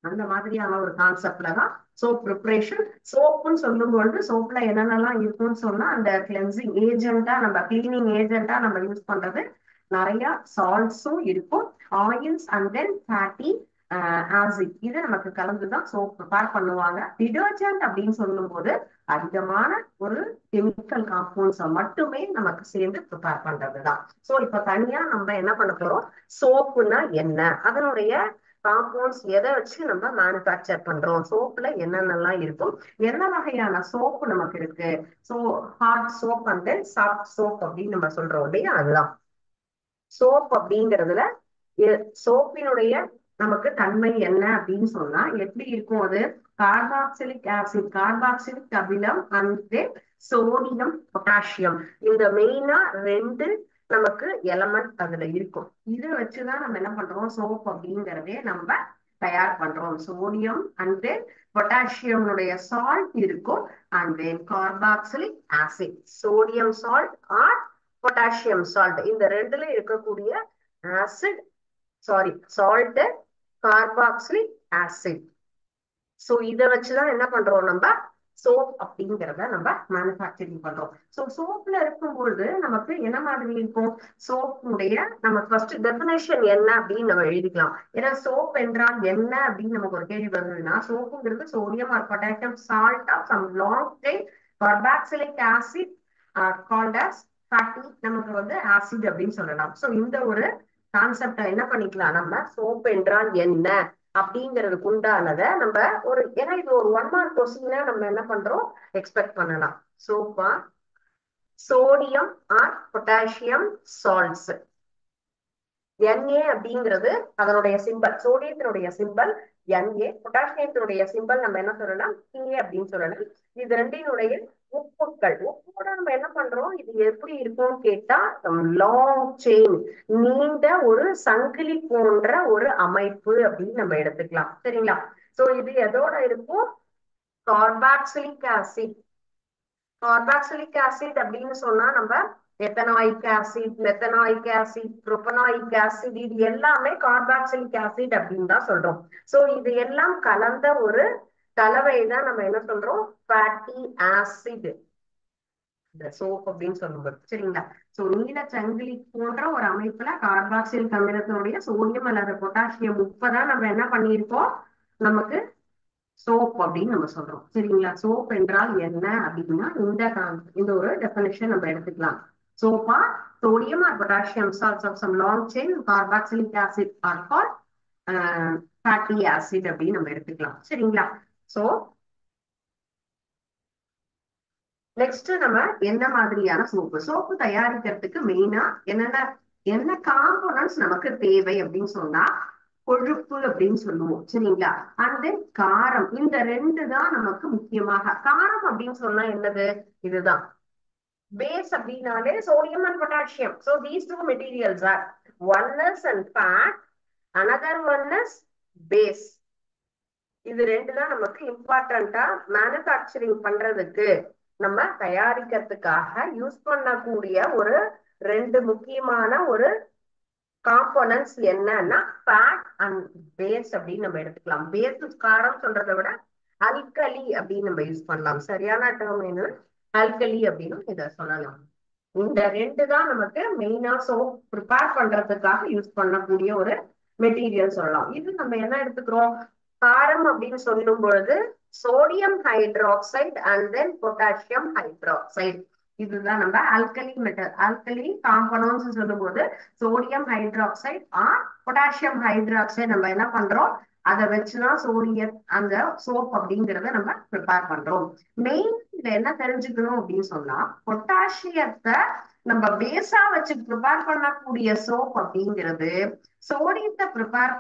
அந்த மாதிரியான ஒரு கான்செப்ட்ல தான் சோப் ப்ரிப்பரேஷன். சோப்புன்னு சொல்லும்போது சோப்ல என்னென்னலாம் இருக்கும்னு சொன்னா, அந்த கிளென்சிங் ஏஜென்ட்டா நம்ம கிளீனிங் ஏஜென்ட்டா நம்ம யூஸ் பண்றது நிறைய சால்ட்ஸும் இருக்கும், oils and then fatty acid, இது நமக்கு கலந்துதான் சோப் ப்ரிப்பேர் பண்ணுவாங்க. டிடர்ஜென்ட் அப்படின்னு சொல்லும் போது அதிகமான ஒரு கெமிக்கல் காம்பவுண்ட்ஸை மட்டுமே நமக்கு சேர்ந்து ப்ரிப்பேர் பண்றதுதான். சோ இப்ப தனியா நம்ம என்ன பண்ண போறோம், சோப்புனா என்ன, அதனுடைய காம்பவுண்ட்ஸ் எதை வச்சு நம்ம மேனுஃபேக்சர் பண்றோம், சோப்புல என்னென்னலாம் இருக்கும், என்ன வகையான சோப்பு நமக்கு இருக்கு. So hard soap and then soft soap அப்படின்னு நம்ம சொல்றோம் இல்லையா, அதுதான் சோப் அப்படிங்கிறதுல. சோப்பினுடைய நமக்கு தன்மை என்ன அப்படின்னு சொன்னா எப்படி இருக்கும் அது, கார்பாக்சிலிக் ஆசிட், கார்பாக்சிலிக் அமிலம் அண்ட் சோடியம் பொட்டாசியம், இந்த மெயினா ரெண்டு நமக்கு எலமெண்ட் அதுல இருக்கும். இதை வச்சுதான் நம்ம என்ன பண்றோம், சோப் அப்படிங்கிறதே நம்ம தயார் பண்றோம். சோடியம் அண்ட் தென் பொட்டாசியமுடைய சால்ட் இருக்கும், and then carboxylic acid, sodium salt R potassium salt, இந்த ரெண்டுல இருக்கக்கூடிய acid, sorry salt, carboxylic acid. So இதை வச்சுதான் என்ன பண்றோம், நம்ம சோப் அப்படிங்கிறத நம்ம மேனுஃபேக்சரிங் பண்றோம். சோ சோப்ல இருக்கும்பொழுது நமக்கு என்ன மாதிரி இருக்கும், சோப்புடைய நமக்கு ஃபர்ஸ்ட் டெபினேஷன் என்ன அப்படின்னு நம்ம எழுதிக்கலாம். ஏன்னா சோப் என்றால் என்ன அப்படின்னு நமக்கு ஒரு கேள்வி வந்ததுன்னா, சோப்புங்கிறது sodium or potassium salt of some long chain carboxylic acid called as fatty, நமக்கு வந்து ஆசிட் அப்படின்னு சொல்லலாம். சோ இந்த ஒரு கான்செப்டை என்ன பண்ணிக்கலாம், நம்ம சோப் என்றால் என்ன அப்படிங்கிறதுக்கு உண்டானதை நம்ம ஒரு, ஏன்னா இது ஒரு 1 மார்க் கொஸ்டினா நம்ம என்ன பண்றோம் எக்ஸ்பெக்ட் பண்ணலாம். சோப்பா, sodium or potassium salts, Na அப்படிங்கிறது அதனுடைய சிம்பல், சோடியத்தினுடைய சிம்பல் Na, பொட்டாசியத்தினுடைய சிம்பல் நம்ம என்ன சொல்லலாம், Ka அப்படின்னு சொல்லலாம். இது ரெண்டினுடைய உப்புக்கள். உப்போட நம்ம என்ன பண்றோம், இது எப்படி இருக்கும்னு கேட்டா லாங் செயின், நீண்ட ஒரு சங்கிலி போன்ற ஒரு அமைப்பு அப்படின்னு நம்ம எடுத்துக்கலாம். சரிங்களா. சோ இது எதோட இருக்கும், கார்பாக்சிலிக் ஆசிட். கார்பாக்சிலிக் ஆசிட் அப்படின்னு சொன்னா நம்ம ethanoic acid, methanoic acid, propanoic acid, இது எல்லாமே கார்பாக்சிலிக் ஆசிட் அப்படின்னு தான் சொல்றோம். சோ இது எல்லாம் கலந்த ஒரு கலவை தான் நம்ம என்ன சொல்றோம், ஃபேட்டி ஆசிட், இந்த சோப் அப்படின்னு சொல்லும்போது. சரிங்களா. சோ நீல சங்கிலி போன்ற ஒரு அமைப்புல கார்பாக்சிலிக் அமிலத்தினுடைய சோடியம் அல்லது பொட்டாசியம் உப்பை தான் நம்ம என்ன பண்ணியிருக்கோம், நமக்கு சோப் அப்படின்னு நம்ம சொல்றோம். சரிங்களா? சோப் என்றால் என்ன அப்படின்னா இந்த ஒரு டெபினிஷன் நம்ம எடுத்துக்கலாம். சோப்பா sodium or potassium salts of some long chain carboxylic acid are called fatty acid அப்படின்னு நம்ம எடுத்துக்கலாம். சரிங்களா? சோ நெக்ஸ்ட் நம்ம என்ன மாதிரியான சோப்பு தயாரிக்கிறதுக்கு மெயினா என்ன காம்போனன்ட்ஸ் நமக்கு தேவை அப்படின்னு சொன்னா கொழுப்பு அப்படின்னு சொல்லுவோம். சரிங்களா? அண்ட் தென் காரம். இந்த ரெண்டு தான் நமக்கு முக்கியமாக. காரம் அப்படின்னு சொன்னா என்னது? இதுதான் பேஸ் அப்படின்னாலே sodium and potassium. So these two materials are one is and fat, another one is base. இது ரெண்டு தான் நமக்கு இம்பார்ட்டண்டா மேனுஃபேக்சரிங் பண்றதுக்கு நம்ம தயாரிக்கிறதுக்காக யூஸ் பண்ணக்கூடிய ஒரு ரெண்டு முக்கியமான ஒரு காம்போனன்ட்ஸ் என்னன்னா ஃபேட் அண்ட் பேஸ் அப்படின்னு நம்ம எடுத்துக்கலாம். பேஸ் காரம் சொல்றதை விட அல்கலி அப்படின்னு நம்ம யூஸ் பண்ணலாம். சரியான டேர்ம் என்ன? அல்கலி அப்படின்னு இதை சொல்லலாம். இந்த ரெண்டு தான் நமக்கு மெயினா சோப் ப்ரிப்பேர் பண்றதுக்காக யூஸ் பண்ணக்கூடிய ஒரு மெட்டீரியல் சொல்லலாம். இது நம்ம என்ன எடுத்துக்கிறோம்? காரம் அப்படின்னு சொல்லும் பொழுது sodium hydroxide and then potassium hydroxide. இதுதான் நம்ம அல்கலி காம்பனன்ட்ஸ் சொல்லும் போது sodium hydroxide R potassium hydroxide நம்ம என்ன பண்றோம்? அதை வச்சுதான் அந்த சோப் அப்படிங்கிறத நம்ம ப்ரிப்பேர் பண்றோம். மெயின் இதுல என்ன தெரிஞ்சுக்கணும் அப்படின்னு சொன்னா பொட்டாசியத்தை நம்ம பேஸா வச்சு ப்ரிப்பேர் பண்ணக்கூடிய சோப் அப்படிங்கிறது சோடியத்தை ப்ரிப்பேர்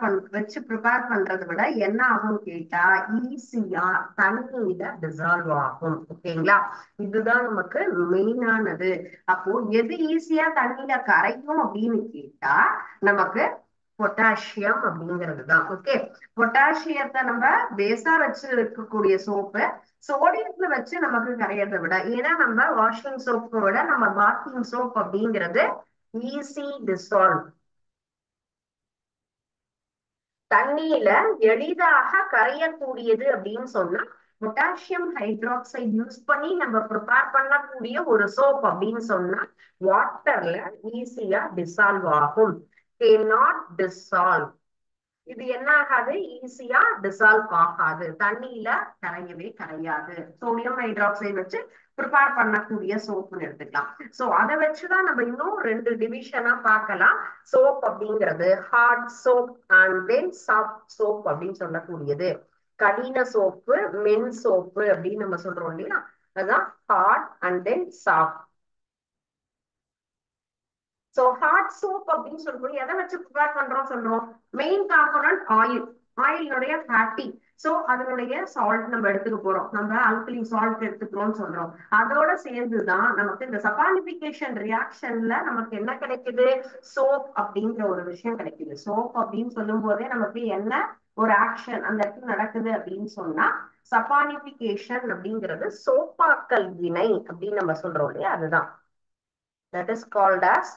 பண்றதை விட என்ன ஆகும் கேட்டா ஈஸியா தண்ணியில டிசால்வ் ஆகும். ஓகேங்களா? இதுதான் நமக்கு மெயினானது. அப்போ எது ஈஸியா தண்ணியில கரைக்கும் அப்படின்னு கேட்டா நமக்கு பொட்டாசியம் அப்படிங்கிறது தான். ஓகே, பொட்டாசியத்தை நம்ம பேஸா வச்சு இருக்கக்கூடிய சோப்பு சோடியத்துல வச்சு நமக்கு கரையறதை விட, ஏன்னா நம்ம வாஷிங் சோப்பை விட நம்ம பாத்திங் சோப் அப்படிங்கிறது ஈஸி டிசால்வ், தண்ணியில எளிதாக கரையக்கூடியது அப்படின்னு சொன்னா பொட்டாசியம் ஹைட்ராக்சைடு யூஸ் பண்ணி நம்ம ப்ரிப்பேர் பண்ணக்கூடிய ஒரு சோப் அப்படின்னு சொன்னா வாட்டர்ல ஈஸியா டிசால்வ் ஆகும். cannot dissolve. இது என்ன ஆகாது? ஈஸியா டிசால்வ் ஆகாது, தண்ணியில கரையாது. சோடியம் ஹைட்ராக்சைடு வச்சு ப்ரிப்பேர் பண்ணக்கூடிய சோப்புன்னு எடுத்துக்கலாம். சோ அதை வச்சுதான் நம்ம இன்னும் ரெண்டு டிவிஷனா பார்க்கலாம். சோப் அப்படிங்கிறது hard soap and then soft soap அப்படின்னு சொல்லக்கூடியது. கடின சோப்பு, மென் சோப்பு அப்படின்னு நம்ம சொல்றோம் இல்லையா? அதான் hard and then soft. So hard soap அப்படின்னு சொல்லும்போது எதை வச்சு ப்ரிப்பேர் பண்றோம் சொல்றோம்? Main component oil. ஆயிலுடைய ஃபேட்டி. சோ அதனுடைய சால்ட் நம்ம எடுத்துக்க போறோம். நம்ம அல்கலி சால்ட் எடுத்துக்கிறோம்னு சொல்றோம். அதோட சேர்ந்துதான் நமக்கு இந்த சப்பானிபிகேஷன் ரியாக்ஷன்ல நமக்கு என்ன கிடைக்குது? சோப் அப்படிங்கிற ஒரு விஷயம் கிடைக்குது. சோப் அப்படின்னு சொல்லும் போதே நமக்கு என்ன ஒரு ஆக்ஷன் அந்த இடத்துல நடக்குது அப்படின்னு சொன்னா சப்பானிபிகேஷன் அப்படிங்கிறது சோப்பாக்கல் வினை அப்படின்னு நம்ம சொல்றோம் இல்லையா? அதுதான் that is called as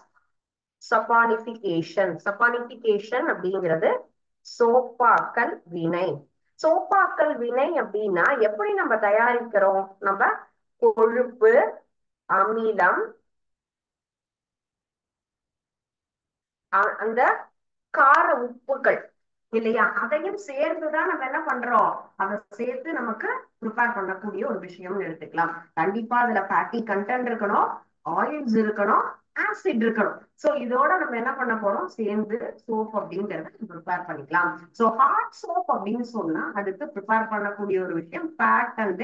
சப்பானிபிகேஷன். சப்பானிபிகேஷன் அப்படிங்கிறது சோப்பாக்கல் வினை. சோப்பாக்கல் வினை அப்படின்னா எப்படி நம்ம தயாரிக்கிறோம்? நம்ம கொழுப்பு, அமிலம், அந்த கார உப்புகள் இல்லையா, அதையும் சேர்த்துதான் நம்ம என்ன பண்றோம்? அதை சேர்த்து நமக்கு ப்ரிப்பேர் பண்ணக்கூடிய ஒரு விஷயம்னு எடுத்துக்கலாம். கண்டிப்பா அதுல ஃபேட்டி கண்டென்ட் இருக்கணும், ஆயில்ஸ் இருக்கணும், ஆசிட் இருக்கணும். சோ இதோட நம்ம என்ன பண்ண போறோம்? சேர்ந்து சோப் அப்படிங்கறத ப்ரிப்பேர் பண்ணிக்கலாம். சோ ஹார்ட் சோப் அப்படின்னு சொன்னா அதுக்கு ப்ரிப்பேர் பண்ணக்கூடிய ஒரு விஷயம் fat and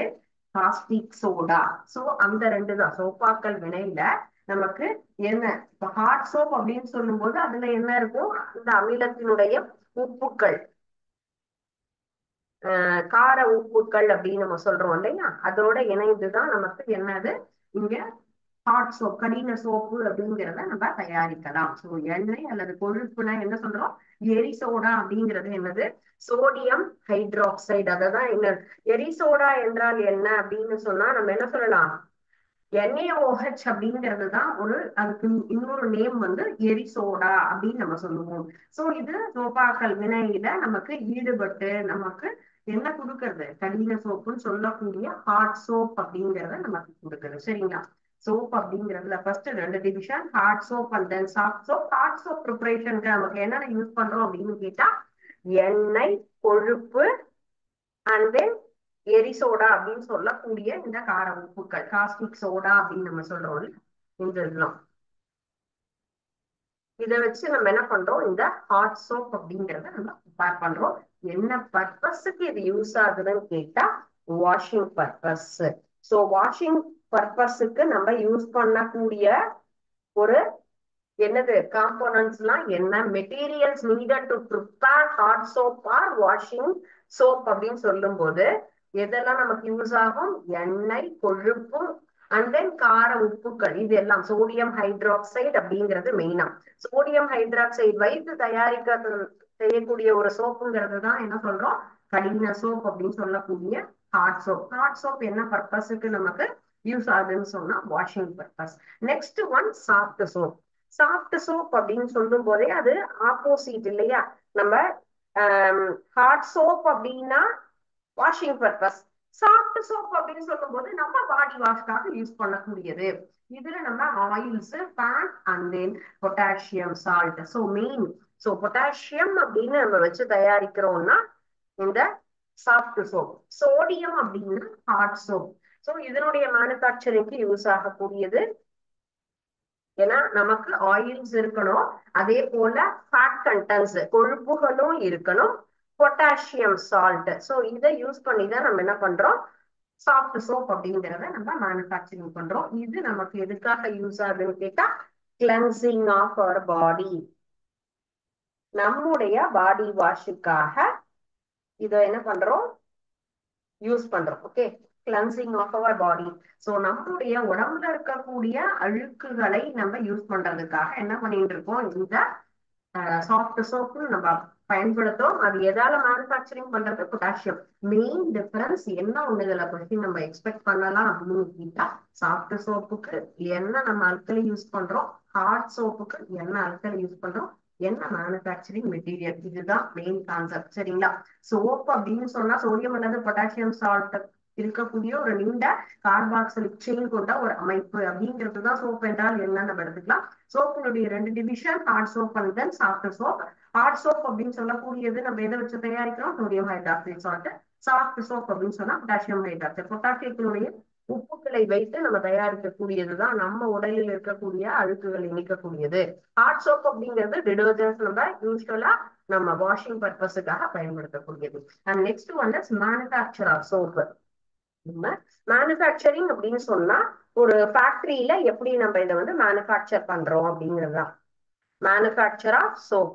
caustic soda. So அந்த ரெண்டு தான் சோப்பாக்கல் வினையில நமக்கு என்ன. இப்ப ஹார்ட் சோப் அப்படின்னு சொல்லும் போது அதுல என்ன இருக்கும்? இந்த அமிலத்தினுடைய உப்புக்கள், கார உப்புக்கள் அப்படின்னு நம்ம சொல்றோம் இல்லையா? அதோட இணைந்துதான் நமக்கு என்னது இங்க ஹாட் சோப், கடின சோப்பு அப்படிங்கிறத நம்ம தயாரிக்கலாம். ஸோ எண்ணெய் அல்லது கொழுப்புனா என்ன சொல்றோம்? எரிசோடா அப்படிங்கிறது என்னது? Sodium hydroxide. அததான் என்ன எரிசோடா என்றால் என்ன அப்படின்னு சொன்னா நம்ம என்ன சொல்லலாம்? NaOH அப்படிங்கிறது தான் அதுக்கு இன்னொரு நேம் வந்து எரிசோடா அப்படின்னு நம்ம சொல்லுவோம். சோ இது சோப்பாக்கல் வினையில நமக்கு ஈடுபட்டு நமக்கு என்ன கொடுக்கறது? கடின சோப்புன்னு சொல்லக்கூடிய ஹாட் சோப் அப்படிங்கிறத நமக்கு கொடுக்குறது. சரிங்களா? சோப் அப்படிங்கிறதுல ஃபர்ஸ்ட் ரெண்டு division, hard soap and then soft soap. Hard soap ப்ரிப்பரேஷனுக்கு நமக்கு என்னென்ன யூஸ் பண்றோம் அப்படின்னு கேட்டா எண்ணெய், கொழுப்பு அண்ட் தென் எரிசோடா அப்படின்னு சொல்லக்கூடிய இந்த கார உப்புக்கள், காஸ்டிக் சோடா அப்படின்னு நம்ம சொல்றோம். இந்த இதெல்லாம் இதை வச்சு நம்ம என்ன பண்றோம், இந்த ஹாட் சோப் அப்படிங்கறத நம்ம ப்ரிப்பேர் பண்றோம். என்ன பர்பஸுக்கு இது யூஸ் ஆகுதுன்னு கேட்டா வாஷிங் பர்பஸ். ஸோ வாஷிங் பர்பஸுக்கு நம்ம யூஸ் பண்ணக்கூடிய ஒரு என்னது காம்போனன்ட்ஸ் எல்லாம் என்ன, materials needed to prepare hard soap or washing soap அப்படின்னு சொல்லும் போது எதெல்லாம் நமக்கு யூஸ் ஆகும், எண்ணெய், கொழுப்பு அண்ட் தென் கார உப்புக்கள், இது எல்லாம் சோடியம் ஹைட்ராக்சைடு அப்படிங்கிறது மெயினா. சோடியம் ஹைட்ராக்சைடு வைத்து தயாரிக்க செய்யக்கூடிய ஒரு சோப்புங்கிறது தான் என்ன சொல்றோம், கடின சோப் அப்படின்னு சொல்லக்கூடிய ஹாட் சோப். ஹாட் சோப் என்ன பர்பஸுக்கு நமக்கு யூஸ் ஆகுதுன்னு சொன்னா washing purpose. Next one soft soap. Soft soap அப்படின்னு சொல்லும் போதே அது ஆப்போசிட் இல்லையா. நம்ம ஹாட் சோப் அப்படின்னா வாஷிங் பர்பஸ், சாஃப்ட் சோப் அப்படின்னு சொல்லும் போது நம்ம பாடி வாஷ்காக யூஸ் பண்ணக்கூடியது. இதுல நம்ம oils, fat and then potassium salt. So main, so potassium அப்படின்னு நம்ம வச்சு தயாரிக்கிறோம்னா இந்த சாஃப்ட் சோப். சோடியம் அப்படின்னா ஹாட் சோப். ஸோ இதனுடைய மேனுஃபேக்சரிங்க்கு யூஸ் ஆகக்கூடியது. ஏன்னா நமக்கு ஆயில்ஸ் இருக்கணும், அதே போல ஃபேட் கண்டென்ட்ஸ் கொழுப்புகளும் இருக்கணும், பொட்டாசியம் சால்ட். ஸோ இதை யூஸ் பண்ணி தான் நம்ம என்ன பண்றோம், சாஃப்ட் சோப் அப்படிங்கிறத நம்ம மேனுஃபேக்சரிங் பண்றோம். இது நமக்கு எதுக்காக யூஸ் ஆகுதுன்னு கேட்டா கிளன்சிங் ஆஃப் அவர் பாடி, நம்முடைய பாடி வாஷுக்காக இதை என்ன பண்றோம், யூஸ் பண்றோம். Okay, cleansing of our body. So நம்முடைய உடம்புல இருக்கக்கூடிய அழுக்குகளை நம்ம யூஸ் பண்றதுக்காக என்ன பண்ணிட்டு இருக்கோம், இந்த சாஃப்ட் சோப்பு நம்ம பயன்படுத்தும். அது எதால மேனுஃபேக்சரிங் பண்றது, பொட்டாசியம். மெயின் டிஃபரன்ஸ் என்ன ஒண்ணு இதுல கொஸ்டின் நம்ம எக்ஸ்பெக்ட் பண்ணலாம் அப்படின்னு கேட்டா, சாஃப்ட் சோப்புக்கு என்ன நம்ம அல்கலி யூஸ் பண்றோம், ஹார்ட் சோப்புக்கு என்ன அல்கலி யூஸ் பண்றோம், என்ன மேனுஃபேக்சரிங் மெட்டீரியல், இதுதான் மெயின் கான்செப்ட். சரிங்களா. சோப் அப்படின்னு சொன்னா சோடியம் அல்லது பொட்டாசியம் சால்ட் இருக்கக்கூடிய ஒரு நீண்ட கார்பாக்சிலிக் செயின் கொண்ட ஒரு அமைப்பு அப்படிங்கிறதுதான் சோப் என்றால் என்னன்னு நம்ம எடுத்துக்கலாம். சோப்பினுடைய ரெண்டு division, hard soap and then soft soap. Hard soap அப்படின்னு சொல்லக்கூடியது நம்ம எதை வச்சு தயாரிக்கிறோம், sodium hydroxide salt. Soft soap அப்படின்னு சொன்னா பொட்டாசியம் ஹைட்ராக்சைடு. பொட்டாசியத்தினுடைய உப்புக்களை வைத்து நம்ம தயாரிக்கக்கூடியதுதான் நம்ம உடலில் இருக்கக்கூடிய அழுக்குகளை நீக்கக்கூடியது. ஹார்ட் சோப் அப்படிங்கிறது டிடர்ஜென்ட்ஸ் நம்ம யூஸ்வலா நம்ம வாஷிங் பர்பஸுக்காக பயன்படுத்தக்கூடியது. And next one is manufacture of soap. நம்ம மேனுஃபேக்சரிங் அப்படின்னு சொன்னா ஒரு ஃபேக்டரியில எப்படி நம்ம இதை வந்து மேனுஃபேக்சர் பண்றோம் அப்படிங்கிறதுதான் மேனுஃபேக்சர் ஆஃப் சோப்.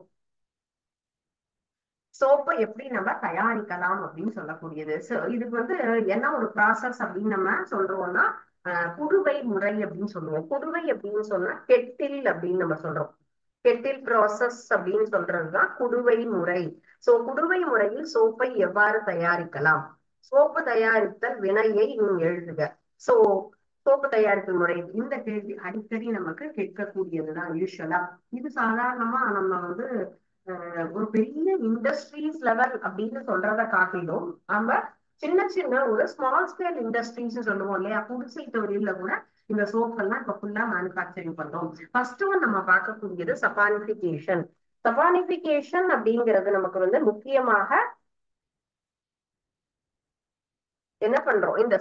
சோப்பை எப்படி நம்ம தயாரிக்கலாம் அப்படின்னு சொல்லக்கூடியது. ஸோ இதுக்கு வந்து என்ன ஒரு ப்ராசஸ் அப்படின்னு நம்ம சொல்றோம்னா குடுவை முறை அப்படின்னு சொல்லுவோம். குடுவை அப்படின்னு சொன்னா கெட்டில் அப்படின்னு நம்ம சொல்றோம். கெட்டில் ப்ராசஸ் அப்படின்னு சொல்றதுதான் குடுவை முறை. சோ குடுவை முறையில் சோப்பை எவ்வாறு தயாரிக்கலாம், சோப்பு தயாரித்தல் வினையை நீங்க எழுதுக. சோ சோப்பு தயாரிப்பு முறை, இந்த கேள்வி அடிக்கடி நமக்கு கேட்கக்கூடியதுதான் யூஸ்வலா. இது சாதாரணமா நம்ம வந்து ஒரு பெரிய இண்டஸ்ட்ரீஸ் லெவல் அப்படின்னு சொல்றத காட்டிலும் நம்ம சின்ன சின்ன ஒரு ஸ்மால் ஸ்கேல் இண்டஸ்ட்ரீஸ் சொல்லுவோம் இல்லையா, குடிசை தொழில கூட இந்த சோப் எல்லாம் இப்ப ஃபுல்லா மேனுஃபேக்சரிங் பண்றோம். ஃபர்ஸ்ட் ஒன் நம்ம பார்க்கக்கூடியது சப்பானிபிகேஷன். சப்பானிபிகேஷன் அப்படிங்கிறது நமக்கு வந்து முக்கியமாக என்ன பண்றோம், இந்த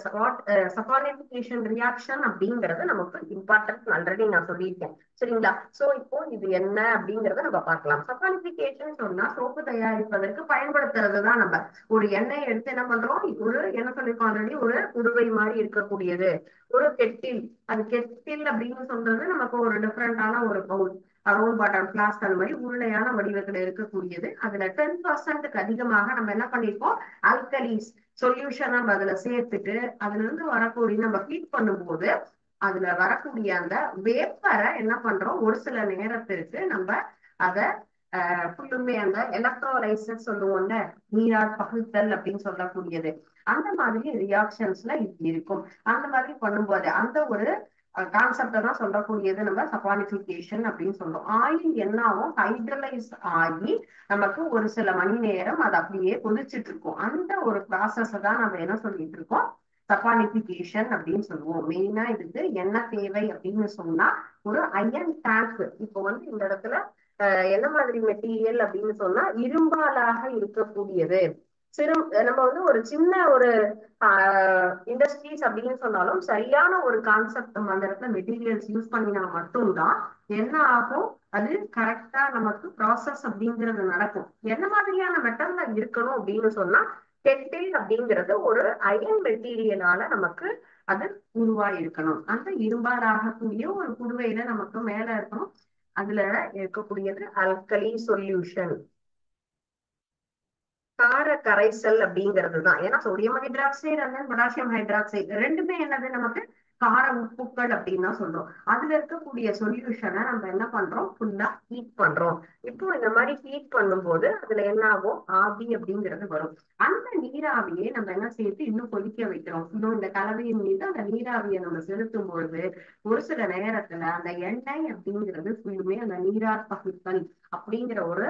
சப்பானிபிகேஷன் ரியாக்ஷன் அப்படிங்கறது நமக்கு இம்பார்ட்டன்ட், ஆல்ரெடி நான் சொல்லியிருக்கேன். சரிங்களா. சோ இப்போ இது என்ன அப்படிங்கறத நம்ம பார்க்கலாம். சப்பானிபிகேஷன் சொன்னா சோப்பு தயாரிப்பதற்கு பயன்படுத்துறதுதான். நம்ம ஒரு எண்ணெய் எடுத்து என்ன பண்றோம், ஒரு என்ன சொல்லிருக்கோம் ஆல்ரெடி, ஒரு குடுவை மாதிரி இருக்கக்கூடியது ஒரு கெட்டில். அது கெட்டில் அப்படின்னு சொல்றது நமக்கு ஒரு டிஃப்ரெண்டான ஒரு பவுல், ரவுண்ட் பாட்டம் பிளாஸ்க், அந்த மாதிரி உருளையான வடிவத்துல இருக்கக்கூடியது. அதுல 10% அதிகமாக நம்ம என்ன பண்ணிருக்கோம், அல்கலிஸ் சொல்யூஷன் நம்ம அதுல சேர்த்துட்டு அதுல இருந்து வரக்கூடிய நம்ம ஹீட் பண்ணும்போது அதுல வரக்கூடிய அந்த வேப்பரை என்ன பண்றோம், ஒரு சில நேரத்திற்கு நம்ம அதை ஃபுல்லுமே அந்த எலக்ட்ரோலைசஸ் சொல்லுவோம்ல, நீரால் பகுத்தல் அப்படின்னு சொல்லக்கூடியது, அந்த மாதிரி ரியாக்ஷன்ஸ்ல இது இருக்கும். அந்த மாதிரி பண்ணும்போது அந்த ஒரு கான்செப்டை தான் சொல்லக்கூடியது நம்ம சப்பானிபிகேஷன் அப்படின்னு சொல்றோம். ஆயில் என்ன ஆகும், ஹைட்ரலைஸ் ஆகி நமக்கு ஒரு சில மணி நேரம் அது அப்படியே கொதிச்சுட்டு இருக்கும். அந்த ஒரு ப்ராசஸ் தான் நம்ம என்ன சொல்லிட்டு இருக்கோம், சப்பானிபிகேஷன் அப்படின்னு சொல்லுவோம். மெயினா இதுக்கு என்ன தேவை அப்படின்னு சொன்னா ஒரு அயன் டேங்க். இப்போ வந்து இந்த இடத்துல என்ன மாதிரி மெட்டீரியல் அப்படின்னு சொன்னா இரும்பாலாக இருக்கக்கூடியது. சிறு நம்ம வந்து ஒரு சின்ன ஒரு இண்டஸ்ட்ரீஸ் அப்படின்னு சொன்னாலும் சரியான ஒரு கான்செப்ட் நம்ம அந்த இடத்துல மெட்டீரியல்ஸ் யூஸ் பண்ணினா மட்டும்தான் என்ன ஆகும், அது கரெக்டா நமக்கு ப்ராசஸ் அப்படிங்கிறது நடக்கும். என்ன மாதிரியான மெட்டல்ல இருக்கணும் அப்படின்னு சொன்னா, டெக்டைல் அப்படிங்கிறது ஒரு அயன் மெட்டீரியலால நமக்கு அது உருவாயிருக்கணும். அந்த இரும்பால் ஆகக்கூடிய ஒரு குடுவையில நமக்கு மேல இருக்கணும். அதுல இருக்கக்கூடியது அல்கலி சொல்யூஷன், கார கரைசல் அப்படிங்கிறது தான். ஏன்னா sodium hydroxide and potassium hydroxide ரெண்டுமே என்னது, நமக்கு கார உப்புக்கள் அப்படின்னு தான் சொல்றோம். அதுல இருக்கக்கூடிய சொல்யூஷனை நம்ம என்ன பண்றோம், ஃபுல்லா ஹீட் பண்றோம். இப்போ இந்த மாதிரி ஹீட் பண்ணும்போது அதுல என்ன ஆகும், ஆவி அப்படிங்கிறது வரும். அந்த நீராவியை நம்ம என்ன செய்து இன்னும் கொதிக்க வைக்கிறோம். இன்னும் இந்த கலவையின் மீது அந்த நீராவியை நம்ம செலுத்தும் பொழுது ஒரு சில நேரத்துல அந்த எண்ணெய் அப்படிங்கிறது ஃபுல்லுமே அந்த நீரார் பகுத்தல் அப்படிங்கிற ஒரு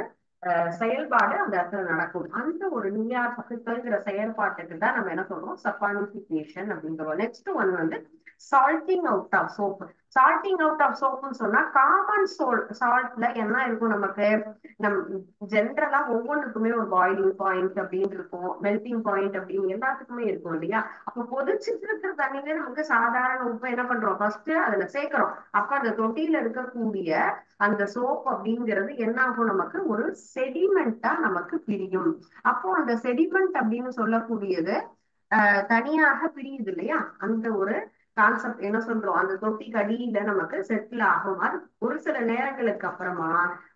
செயல்பாடு அந்த இடத்துல நடக்கும். அந்த ஒரு நீரார் பகுத்தல்ங்கிற செயல்பாட்டுக்கு தான் நம்ம என்ன சொல்றோம், சப்பானிபிகேஷன் அப்படிங்கிறோம். நெக்ஸ்ட் ஒன் வந்து salting out of soap. Salting out of சோப்னு சொன்னா காமன் சால்ட்ல என்ன இருக்கும் நமக்கு, நம் ஜென்ரலா ஒவ்வொன்றுக்குமே ஒரு பாயிலிங் பாயிண்ட் அப்படின்னு இருக்கும், மெல்டிங் பாயிண்ட் அப்படின்னு எல்லாத்துக்குமே இருக்கும் இல்லையா. அப்ப கொதிச்சுட்டு இருக்கிற தண்ணியில நமக்கு சாதாரண உப்பு என்ன பண்றோம், ஃபர்ஸ்ட் அதுல சேர்க்கிறோம். அப்ப அந்த தொட்டியில இருக்கக்கூடிய அந்த சோப் அப்படிங்கிறது என்ன ஆகும், நமக்கு ஒரு செடிமெண்டா நமக்கு பிரியும். அப்போ அந்த செடிமெண்ட் அப்படின்னு சொல்லக்கூடியது தனியாக பிரியுது இல்லையா, அந்த ஒரு கான்செப்ட் என்ன சொல்றோம், அந்த தொட்டிக்கு அடியில நமக்கு செட்டில் ஆகும். அது ஒரு சில நேரங்களுக்கு அப்புறமா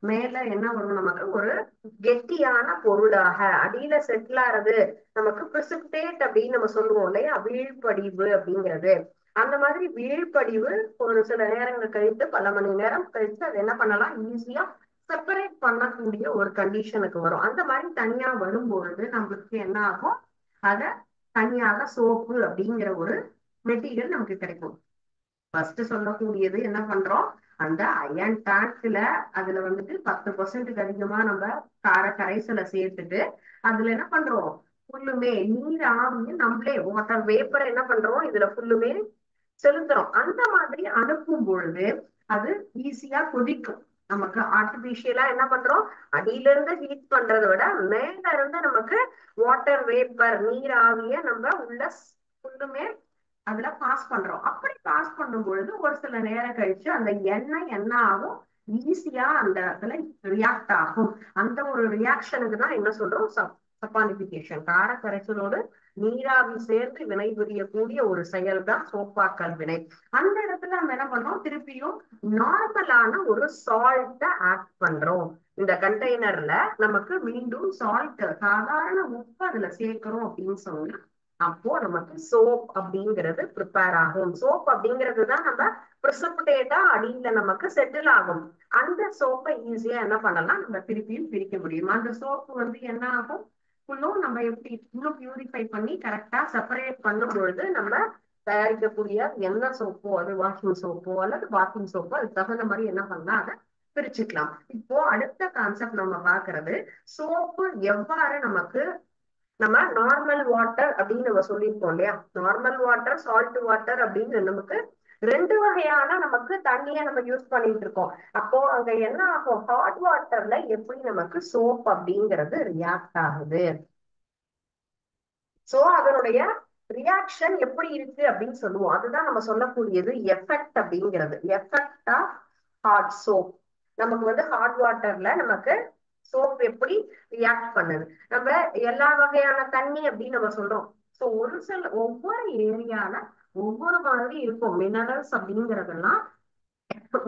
மேல என்ன வரும், நமக்கு ஒரு கெட்டியான பொருளாக அடியில செட்டில் ஆறது நமக்கு பிரிசிபிடேட் அப்படின்னு நம்ம சொல்லுவோம் இல்லையா, வீழ்படிவு அப்படிங்கிறது. அந்த மாதிரி வீழ்படிவு ஒரு சில நேரங்கள் கழித்து, பல மணி நேரம் கழித்து அது என்ன பண்ணலாம், ஈஸியா செப்பரேட் பண்ணக்கூடிய ஒரு கண்டிஷனுக்கு வரும். அந்த மாதிரி தனியா வரும்பொழுது நம்மளுக்கு என்ன ஆகும், அத தனியாக சோப்பு அப்படிங்கிற ஒரு மெட்டீரியல் நமக்கு கிடைக்கும். ஃபர்ஸ்ட் சொல்லக்கூடியது என்ன பண்றோம், அந்த அயன் டேங்க்ல அதுல வந்துட்டு 10% அதிகமா நம்ம கார கரைசலை சேர்த்துட்டு அதுல என்ன பண்றோம், ஃபுல்லுமே நீர் ஆவியும் நம்மளே வாட்டர் வேப்பரை என்ன பண்றோம் இதுல ஃபுல்லுமே செலுத்துறோம். அந்த மாதிரி அனுப்பும் பொழுது அது ஈஸியா கொதிக்கும். நமக்கு ஆர்டிபிஷியலா என்ன பண்றோம், அடியில இருந்து ஹீட் பண்றதை விட மேல இருந்து நமக்கு வாட்டர் வேப்பர் நீர் ஆவிய நம்ம உள்ள ஃபுல்லுமே அதுல பாஸ் பண்றோம். அப்படி பாஸ் பண்ணும் பொழுது ஒரு சில நேரம் கழிச்சு அந்த எண்ணெய் என்ன ஆகும், ஈஸியா அந்த இடத்துல ரியாக்ட் ஆகும். அந்த ஒரு ரியாக்ஷனுக்கு தான் என்ன சொல்றோம், சப்பானிபிகேஷன். கார கரைசலோடு நீராவி சேர்ந்து வினை புரியக்கூடிய ஒரு செயல் தான் சோப்பாக்கல் வினை. அந்த இடத்துல நம்ம என்ன பண்றோம், திருப்பியும் நார்மலான ஒரு சால்ட்டை ஆட் பண்றோம். இந்த கண்டெய்னர்ல நமக்கு மீண்டும் சால்ட் சாதாரண உப்பு அதுல சேர்க்கிறோம் அப்படின்னு சொன்னா அப்போ நமக்கு சோப் அப்படிங்கிறது ப்ரிப்பேர் ஆகும். சோப் அப்படிங்கிறது தான் நம்ம பிரிசிபிடேட்டா அடியில நமக்கு செட்டில் ஆகும். அந்த சோப்பை ஈஸியா என்ன பண்ணலாம், நம்ம திருப்பியும் பிரிக்க முடியும். அந்த சோப்பு வந்து என்ன ஆகும், ஃபுல்லும் நம்ம எப்படி இன்னும் பியூரிஃபை பண்ணி கரெக்டா செப்பரேட் பண்ணும் பொழுது நம்ம தயாரிக்கக்கூடிய என்ன சோப்போ, அது வாஷிங் சோப்போ அல்லது பாத்திங் சோப்போ, அதுக்கு தகுந்த மாதிரி என்ன பண்ணலாம், அதை பிரிச்சுக்கலாம். இப்போ அடுத்த கான்செப்ட் நம்ம பாக்குறது, சோப்பு எவ்வாறு நமக்கு, நம்ம நார்மல் வாட்டர் அப்படின்னு நம்ம சொல்லியிருக்கோம் இல்லையா, நார்மல் வாட்டர் சால்ட் வாட்டர் அப்படின்னு நமக்கு ரெண்டு வகையான நமக்கு தண்ணியை நம்ம யூஸ் பண்ணிட்டு இருக்கோம். அப்போ அங்க என்ன ஆகும், ஹாட் வாட்டர்ல எப்படி நமக்கு சோப் அப்படிங்கிறது ரியாக்ட் ஆகுது, சோ அதனுடைய ரியாக்ஷன் எப்படி இருக்கு அப்படின்னு சொல்லுவோம். அதுதான் நம்ம சொல்லக்கூடியது எஃபெக்ட் அப்படிங்கிறது. Effect of hard soap. நமக்கு வந்து ஹாட் வாட்டர்ல நமக்கு சோப் எப்படி ரியாக்ட் பண்ணுது. நம்ம எல்லா வகையான தண்ணி அப்படின்னு நம்ம சொல்றோம். சோ ஒரு சில ஒவ்வொரு ஏரியால ஒவ்வொரு மாதிரி இருக்கும். மினரல்ஸ் அப்படிங்கறதெல்லாம்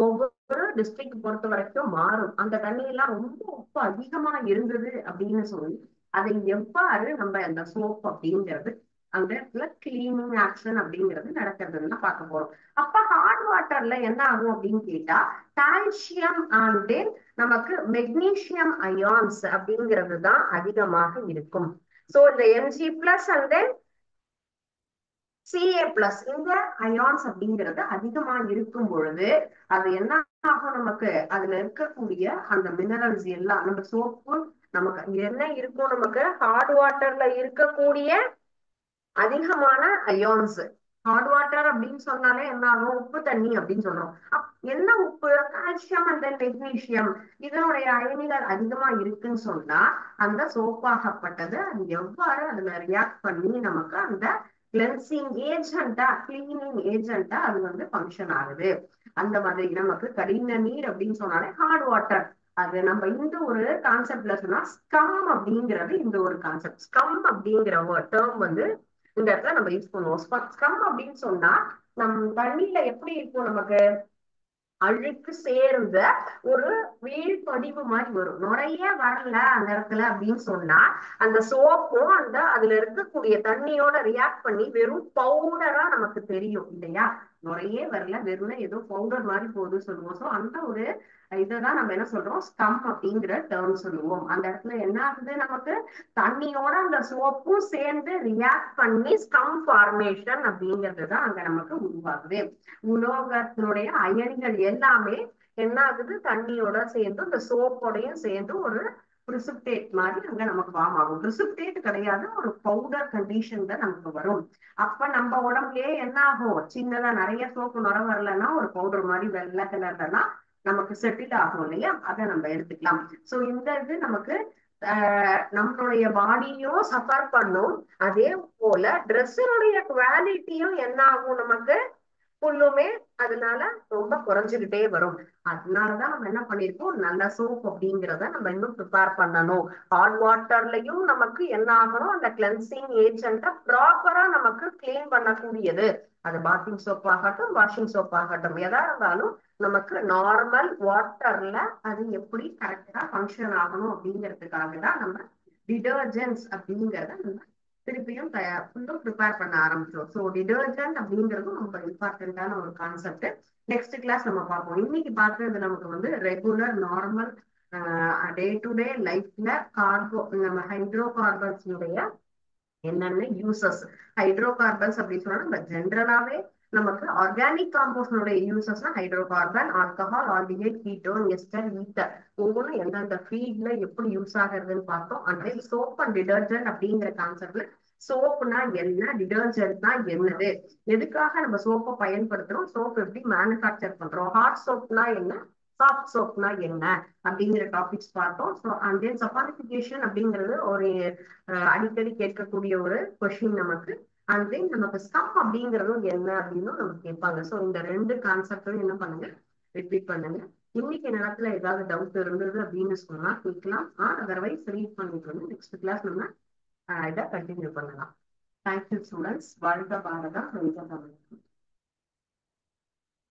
ஒவ்வொரு டிஸ்ட்ரிக்ட் பொறுத்த வரைக்கும் மாறும். அந்த தண்ணி எல்லாம் ரொம்ப உப்பு அதிகமா இருந்தது அப்படின்னு சொல்லி அதை எவ்வாறு நம்ம அந்த சோப் அப்படிங்கிறது அந்த இடத்துல கிளீனிங் ஆக்ஷன் அப்படிங்கிறது நடக்கிறதுன்னு பார்க்க போறோம். அப்ப ஹாட் வாட்டர்ல என்ன ஆகும் அப்படின்னு கேட்டா, கால்சியம் அண்ட் நமக்கு மெக்னீசியம் அயான்ஸ் அப்படிங்கிறது தான் அதிகமாக இருக்கும். சோ இந்த Mg+ அண்ட் தென் Ca+ இந்த அயான்ஸ் அப்படிங்கிறது அதிகமா இருக்கும் பொழுது அது என்ன ஆகும், நமக்கு அதுல இருக்கக்கூடிய அந்த மினரல்ஸ் எல்லாம் நம்ம சோப்பு நமக்கு என்ன இருக்கும், நமக்கு ஹாட் வாட்டர்ல இருக்கக்கூடிய அதிகமான அயான்ஸ் ஹாட் வாட்டர் அப்படின்னு சொன்னாலே என்ன ஆகும், உப்பு தண்ணி அப்படின்னு சொல்றோம். என்ன உப்பு, கால்சியம் அண்ட் மெக்னீசியம், இதனுடைய அயனிகள் அதிகமா இருக்குன்னு சொன்னா அந்த சோப்பாகப்பட்டது அது எவ்வாறு அதுல ரியாக்ட் பண்ணி நமக்கு அந்த கிளென்சிங் ஏஜென்டா, கிளீனிங் ஏஜென்டா அது ஃபங்க்ஷன் ஆகுது. அந்த மாதிரி நமக்கு கடின நீர் அப்படின்னு சொன்னாலே ஹார்ட் வாட்டர். அது நம்ம இந்த ஒரு கான்செப்ட்ல சொன்னா ஸ்கம் அப்படிங்கிறது இந்த ஒரு கான்செப்ட். ஸ்கம் அப்படிங்கிற ஒரு டேர்ம் இந்த இடத்துல நம்ம யூஸ் பண்ணுவோம். ஸ்கம் அப்படின்னு சொன்னா தண்ணியில எப்படி இருக்கும், நமக்கு அழுக்கு சேர்ந்த ஒரு வீழ்படிவு மாதிரி வரும். நிறைய வரல அந்த இடத்துல அப்படின்னு சொன்னா அந்த சோப்பும் அதுல இருக்கக்கூடிய தண்ணியோட ரியாக்ட் பண்ணி வெறும் பவுடரா நமக்கு தெரியும் இல்லையா. நிறைய வரல, வெறும் ஏதோ பவுடர் மாதிரி போகுது சொல்லுவோம். சோ அந்த ஒரு இதுதான் நம்ம என்ன சொல்றோம், ஸ்கம் அப்படிங்கிற டேர்ம் சொல்லுவோம். அந்த இடத்துல என்ன ஆகுது, நமக்கு தண்ணியோட அந்த சோப்பும் சேர்ந்து ரியாக்ட் பண்ணி ஸ்கம் ஃபார்மேஷன் அப்படிங்கிறது தான் அங்க நமக்கு உருவாகுது. உலோகத்தினுடைய அயனிகள் எல்லாமே என்ன ஆகுது, தண்ணியோட சேர்ந்து இந்த சோப்போடையும் சேர்ந்து ஒரு பிரிசிப்டேட் மாதிரி அங்க நமக்கு ஃபார்ம் ஆகும். பிரிசிப்டேட் கிடையாது, ஒரு பவுடர் கண்டிஷன் தான் நமக்கு வரும். அப்ப நம்ம உடம்புலயே என்ன ஆகும், சின்னதா நிறைய சோப்பு நுர வரலன்னா ஒரு பவுடர் மாதிரி வெள்ளை கலர்லன்னா நமக்கு செட்டில் ஆகும் இல்லையா, அதை நம்ம எடுத்துக்கலாம். சோ இந்த இது நமக்கு நம்மளுடைய பாடியும் சஃபர் பண்ணும். அதே போல ட்ரெஸ்ஸினுடைய குவாலிட்டியும் என்ன ஆகும், நமக்கு புல்லுமே அதனால ரொம்ப குறைஞ்சுக்கிட்டே வரும். அதனாலதான் நம்ம என்ன பண்ணிருக்கோம், நல்ல சோப் அப்படிங்கிறத நம்ம இன்னும் ப்ரிப்பேர் பண்ணணும். ஹாட் வாட்டர்லயும் நமக்கு என்ன ஆகணும், அந்த கிளென்சிங் ஏஜென்ட்டை ப்ராப்பரா நமக்கு கிளீன் பண்ணக்கூடியது. அது பாத்திங் சோப் ஆகட்டும், வாஷிங் சோப் ஆகட்டும், எதா இருந்தாலும் நமக்கு நார்மல் வாட்டர்ல அது எப்படி கரெக்டா ஃபங்க்ஷன் ஆகணும் அப்படிங்கிறதுக்காக தான் நம்ம டிடர்ஜென்ட்ஸ் அப்படிங்கிறத நம்ம திருப்பியும் ஃபுல்லும் ப்ரிப்பேர் பண்ண ஆரம்பிச்சோம். ஸோ டிடர்ஜென்ட் அப்படிங்கிறது ரொம்ப இம்பார்ட்டன்டான ஒரு கான்செப்ட். நெக்ஸ்ட் கிளாஸ் நம்ம பார்ப்போம். இன்னைக்கு பார்த்தது நமக்கு regular normal day to day லைஃப்ல நம்ம ஹைட்ரோ கார்பன்ஸினுடைய என்னென்ன யூசஸ். ஹைட்ரோ கார்பன்ஸ் அப்படின்னு சொன்னா நம்ம ஜென்ரலாவே நமக்கு ஆர்கானிக் காம்போஸ்டுடைய யூசஸ்னா hydrocarbon, alcohol, aldehyde, ketone, ester, ether ஒவ்வொன்றும் எந்தெந்த ஃபீல்ட்ல எப்படி யூஸ் ஆகுறதுன்னு பார்த்தோம். அதே சோப் அண்ட் டிடர்ஜென்ட் அப்படிங்கிற கான்செப்ட்ல சோப்புனா என்ன, டிடர்ஜென்ட்னா என்னது, எதுக்காக நம்ம சோப்பை பயன்படுத்துறோம், சோப் எப்படி மேனுஃபேக்சர் பண்றோம், ஹார்ட் சோப்னா என்ன, சாஃப்ட் சோப்னா என்ன அப்படிங்கிற டாபிக்ஸ் பார்த்தோம். ஸோ அண்ட் தென் சஃபாரிஃபிகேஷன் அப்படிங்கிறது ஒரு அடிக்கடி கேட்கக்கூடிய ஒரு கொஸ்டின் நமக்கு. அண்ட் தென் நமக்கு ஸ்கம் அப்படிங்கிறதும் என்ன அப்படின்னு நமக்கு கேட்பாங்க. ஸோ இந்த ரெண்டு கான்செப்டும் என்ன பண்ணுங்க, ரிப்பீட் பண்ணுங்க. இன்னைக்கு நேரத்துல ஏதாவது டவுட் இருந்தது அப்படின்னு சொன்னா கேட்கலாம். அதர்வைஸ் ரீட் பண்ணிட்டு வந்து நெக்ஸ்ட் கிளாஸ் நம்ம இதை கண்டினியூ பண்ணலாம். Thank you students. வாழ்க பாரதம், வெல்க தமிழ்.